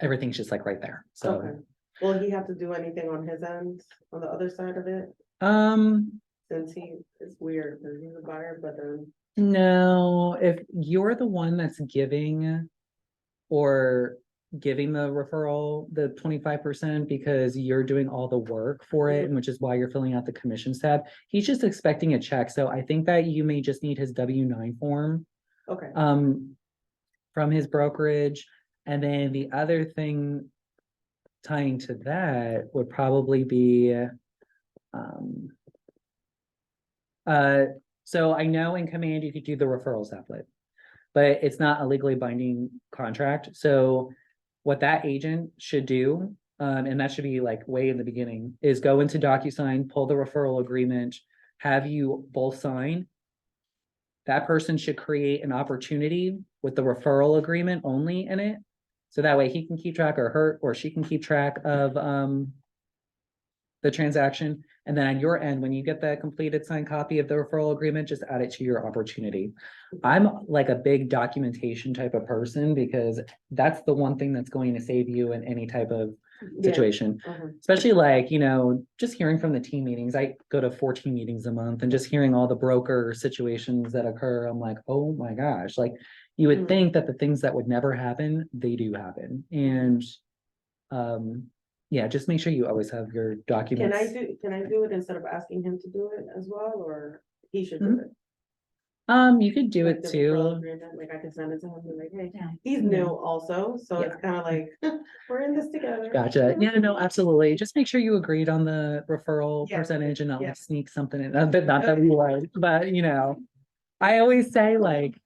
Everything's just like right there. So, okay. Will he have to do anything on his end, on the other side of it? Since it's weird, because he's a buyer, but no, if you're the one that's giving or giving the referral, the 25%, because you're doing all the work for it, and which is why you're filling out the commissions tab, he's just expecting a check. So I think that you may just need his W-9 form okay, from his brokerage. And then the other thing tying to that would probably be so I know in Command you could do the referrals template, but it's not a legally binding contract. So what that agent should do, and that should be like way in the beginning, is go into DocuSign, pull the referral agreement, have you both sign. That person should create an opportunity with the referral agreement only in it. So that way he can keep track, or her, or she can keep track of the transaction. And then on your end, when you get that completed signed copy of the referral agreement, just add it to your opportunity. I'm like a big documentation type of person, because that's the one thing that's going to save you in any type of situation. Especially like, just hearing from the team meetings. I go to 14 meetings a month, and just hearing all the broker situations that occur, I'm like, oh my gosh, like you would think that the things that would never happen, they do happen. And yeah, just make sure you always have your documents. Can I do it instead of asking him to do it as well, or he should do it? You could do Like it the too. referral agreement, like I can send it to him, and be like, hey, he's new also, so it's kind of like, we're in this together. Gotcha. Yeah, no, absolutely. Just make sure you agreed on the referral Yeah, percentage and not yeah. like sneak something in. Not that we would, but I always say like,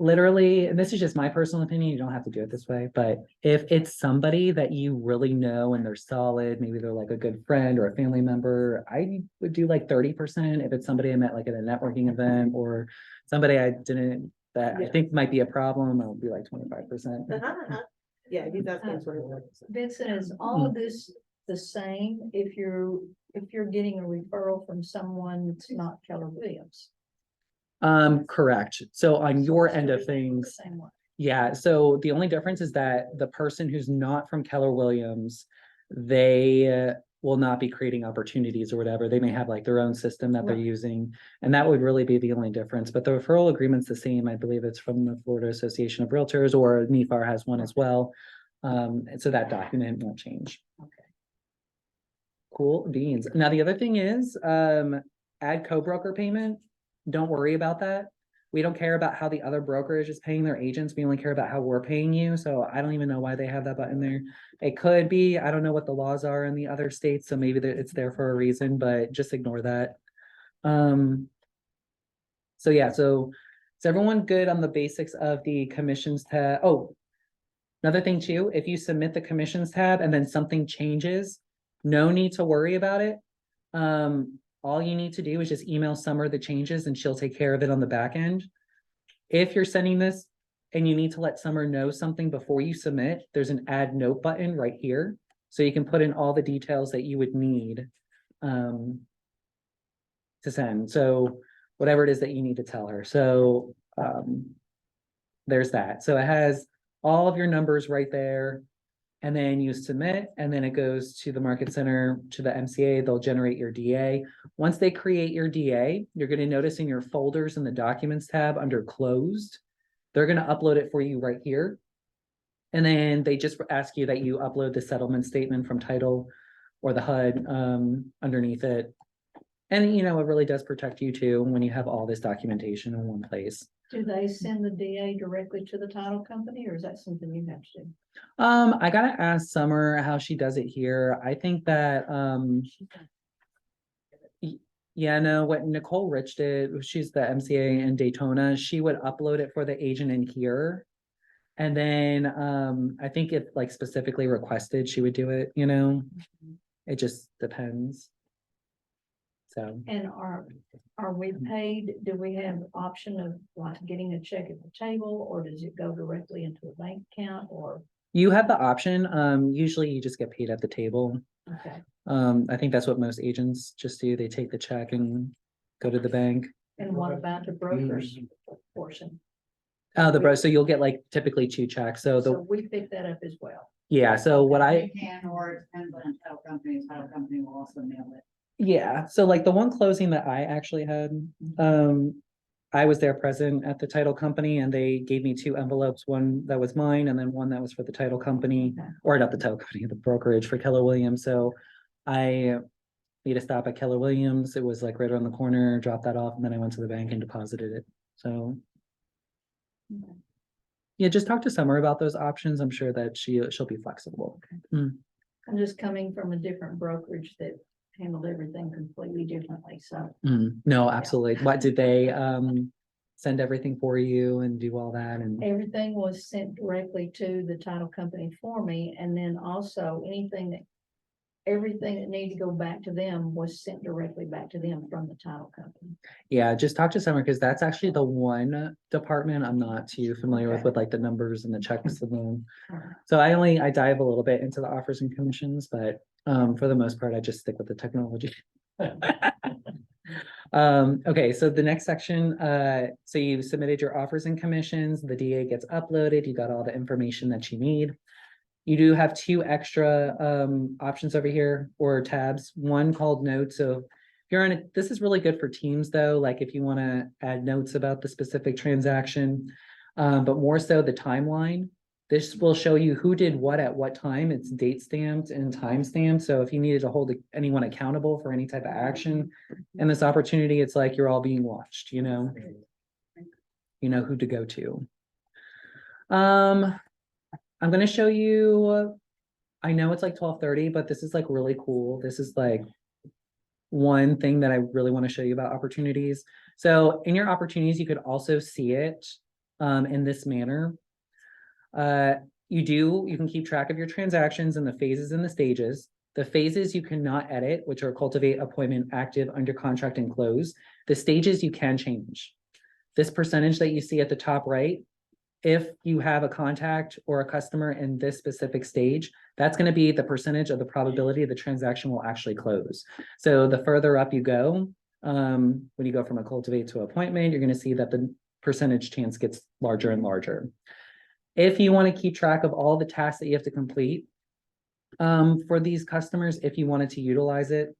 literally, and this is just my personal opinion, you don't have to do it this way, but if it's somebody that you really know and they're solid, maybe they're like a good friend or a family member, I would do like 30%. If it's somebody I met like at a networking event or somebody I didn't, that I Yeah. think might be a problem, I would be like 25%. Yeah, he's asking for. Vincent, is all of this the same if you're getting a referral from someone that's not Keller Williams? Correct. So on your end of things, Same way. yeah, so the only difference is that the person who's not from Keller Williams, they will not be creating opportunities or whatever. They may have like their own system that they're Right. using. And that would really be the only difference. But the referral agreement's the same. I believe it's from the Florida Association of Realtors, or NEFAR has one as well. And so that document won't change. Okay. Cool beans. Now, the other thing is, add co-broker payment. Don't worry about that. We don't care about how the other brokerage is paying their agents. We only care about how we're paying you. So I don't even know why they have that button there. It could be, I don't know what the laws are in the other states, so maybe it's there for a reason, but just ignore that. So yeah, so is everyone good on the basics of the commissions tab? Oh, another thing too, if you submit the commissions tab and then something changes, no need to worry about it. All you need to do is just email Summer the changes and she'll take care of it on the back end. If you're sending this and you need to let Summer know something before you submit, there's an add note button right here. So you can put in all the details that you would need to send. So whatever it is that you need to tell her. So there's that. So it has all of your numbers right there. And then you submit, and then it goes to the market center, to the MCA, they'll generate your DA. Once they create your DA, you're gonna notice in your folders in the documents tab under closed, they're gonna upload it for you right here. And then they just ask you that you upload the settlement statement from title or the HUD underneath it. And you know, it really does protect you too when you have all this documentation in one place. Do they send the DA directly to the title company, or is that something you have to do? I gotta ask Summer how she does it here. I think that, yeah, no, what Nicole Rich did, she's the MCA in Daytona, she would upload it for the agent in here. And then, I think if like specifically requested, she would do it, you know? It just depends. So, And are we paid, do we have the option of like getting a check at the table, or does it go directly into a bank account, or? you have the option, usually you just get paid at the table. Okay, I think that's what most agents just do, they take the check and go to the bank. and what about the broker's portion? So you'll get like typically 2 checks, so So we pick that up as well. yeah, so what I, You can, or it depends on the title company will also mail it. yeah, so like the one closing that I actually had, I was there present at the title company and they gave me 2 envelopes, one that was mine and then one that was for the title company, or not the title company, the brokerage for Keller Williams. So I made a stop at Keller Williams. It was like right around the corner, dropped that off, and then I went to the bank and deposited it. So yeah, just talk to Summer about those options. I'm sure that she'll be flexible. I'm just coming from a different brokerage that handled everything completely differently, so. No, absolutely. What did they send everything for you and do all that and? Everything was sent directly to the title company for me, and then also everything that needed to go back to them was sent directly back to them from the title company. Yeah, just talk to Summer because that's actually the one department I'm not too familiar with like the numbers and the checks and the. So I dive a little bit into the offers and commissions, but for the most part, I just stick with the technology. Okay, so the next section, so you submitted your offers and commissions, the DA gets uploaded, you got all the information that you need. You do have 2 extra options over here or tabs, one called notes. So if you're on it, this is really good for teams though, like if you want to add notes about the specific transaction, but more so the timeline. This will show you who did what at what time. It's date stamped and time stamped. So if you needed to hold anyone accountable for any type of action in this opportunity, it's like you're all being watched, you know who to go to. I'm going to show you, I know it's like 12:30, but this is like really cool. This is like one thing that I really want to show you about opportunities. So in your opportunities, you could also see it in this manner. You can keep track of your transactions and the phases and the stages. The phases you cannot edit, which are cultivate, appointment, active, under contract, and close. The stages you can change. This percentage that you see at the top right, if you have a contact or a customer in this specific stage, that's going to be the percentage of the probability the transaction will actually close. So the further up you go, when you go from a cultivate to appointment, you're going to see that the percentage chance gets larger and larger. If you want to keep track of all the tasks that you have to complete for these customers, if you wanted to utilize it,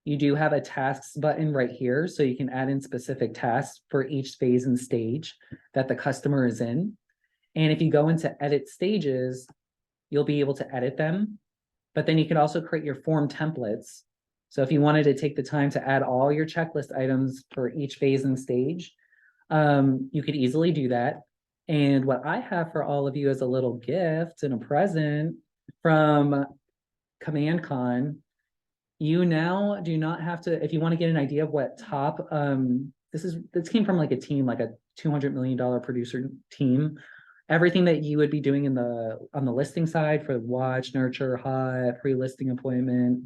you do have a tasks button right here, so you can add in specific tasks for each phase and stage that the customer is in. And if you go into edit stages, you'll be able to edit them, but then you can also create your form templates. So if you wanted to take the time to add all your checklist items for each phase and stage, you could easily do that. And what I have for all of you as a little gift and a present from CommandCon, you now do not have to, if you want to get an idea of what top, this came from like a team, like a $200 million producer team. Everything that you would be doing on the listing side for watch, nurture, hot, pre-listing appointment,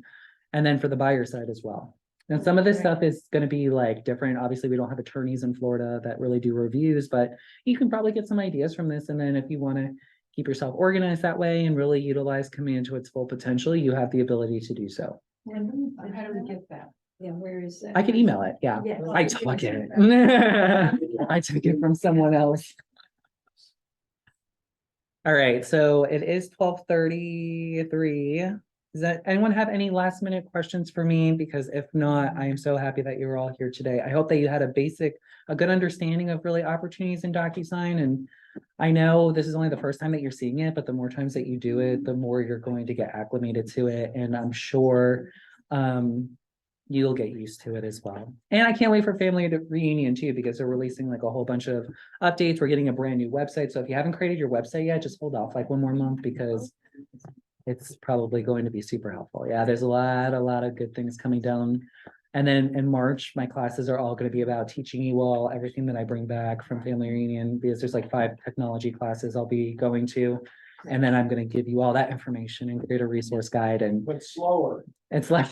and then for the buyer side as well. And some of this stuff is going to be like different. Obviously, we don't have attorneys in Florida that really do reviews, but you can probably get some ideas from this. And then if you want to keep yourself organized that way and really utilize Command to its full potential, you have the ability to do so. And how do we get that? Yeah, where is that? I can email it. Yeah, Yes. I took it. I took it from someone else. All right, so it is 12:33. Does that anyone have any last minute questions for me? Because if not, I am so happy that you're all here today. I hope that you had a good understanding of really opportunities in DocuSign. And I know this is only the first time that you're seeing it, but the more times that you do it, the more you're going to get acclimated to it. And I'm sure you'll get used to it as well. And I can't wait for family reunion too, because they're releasing like a whole bunch of updates. We're getting a brand new website. So if you haven't created your website yet, just hold off like one more month because it's probably going to be super helpful. Yeah, there's a lot of good things coming down. And then in March, my classes are all going to be about teaching you all everything that I bring back from family reunion, because there's like 5 technology classes I'll be going to. And then I'm going to give you all that information and create a resource guide. And But slower. it's like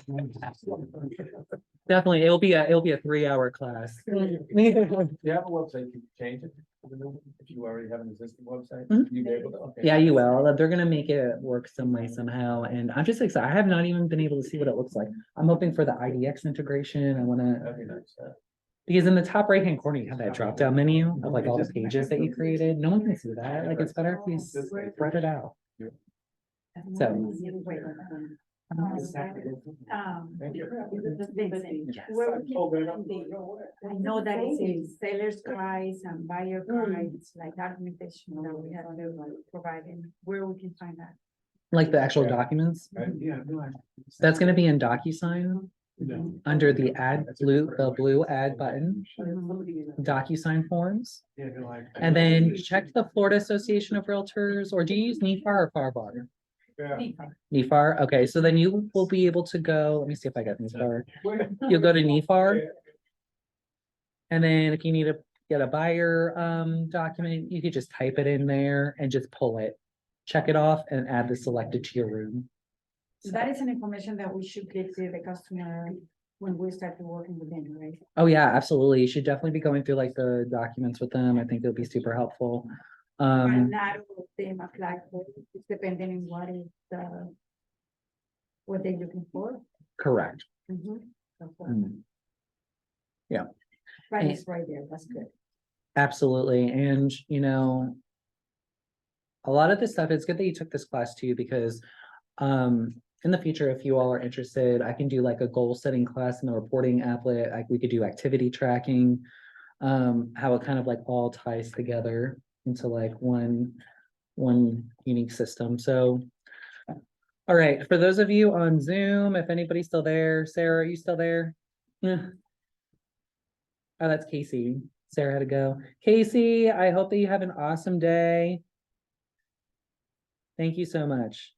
definitely it'll be a 3-hour class. You have a website, you can change it. If you already have an existing website, Mhm. you'd be able to. Okay. Yeah, you will. They're gonna make it work some way somehow. And I'm just excited. I have not even been able to see what it looks like. I'm hoping for the IDX integration. I wanna, That'd be nice. because in the top right-hand corner, you have that drop-down menu of like all the pages that you created. No one can see that. Like, it's better if you spread it out. So. Thank you. I know that it's a seller's price and buyer price, like documentation that we have to provide, and where we can find that. Like the actual documents, Yeah. that's gonna be in DocuSign under the blue add button, DocuSign forms. And then check the Florida Association of Realtors, or do you use NEFAR or FARBAR? NEFAR, okay, so then you will be able to go, let me see if I got NEFAR. You'll go to NEFAR. And then if you need to get a buyer document, you could just type it in there and just pull it. Check it off and add the selected to your room. So that is an information that we should give to the customer when we start working with them, right? Oh yeah, absolutely. You should definitely be going through like the documents with them. I think it'll be super helpful. And not all of them apply for, it's depending on what is what they're looking for. Correct. That's what- Yeah. Right, it's right there, that's good. Absolutely. And you know, a lot of this stuff, it's good that you took this class too, because in the future, if you all are interested, I can do like a goal setting class in the reporting applet. Like we could do activity tracking, how it kind of like all ties together into like one unique system. So, all right, for those of you on Zoom, if anybody's still there, Sarah, are you still there? Yeah. Oh, that's Casey. Sarah had to go. Casey, I hope that you have an awesome day. Thank you so much.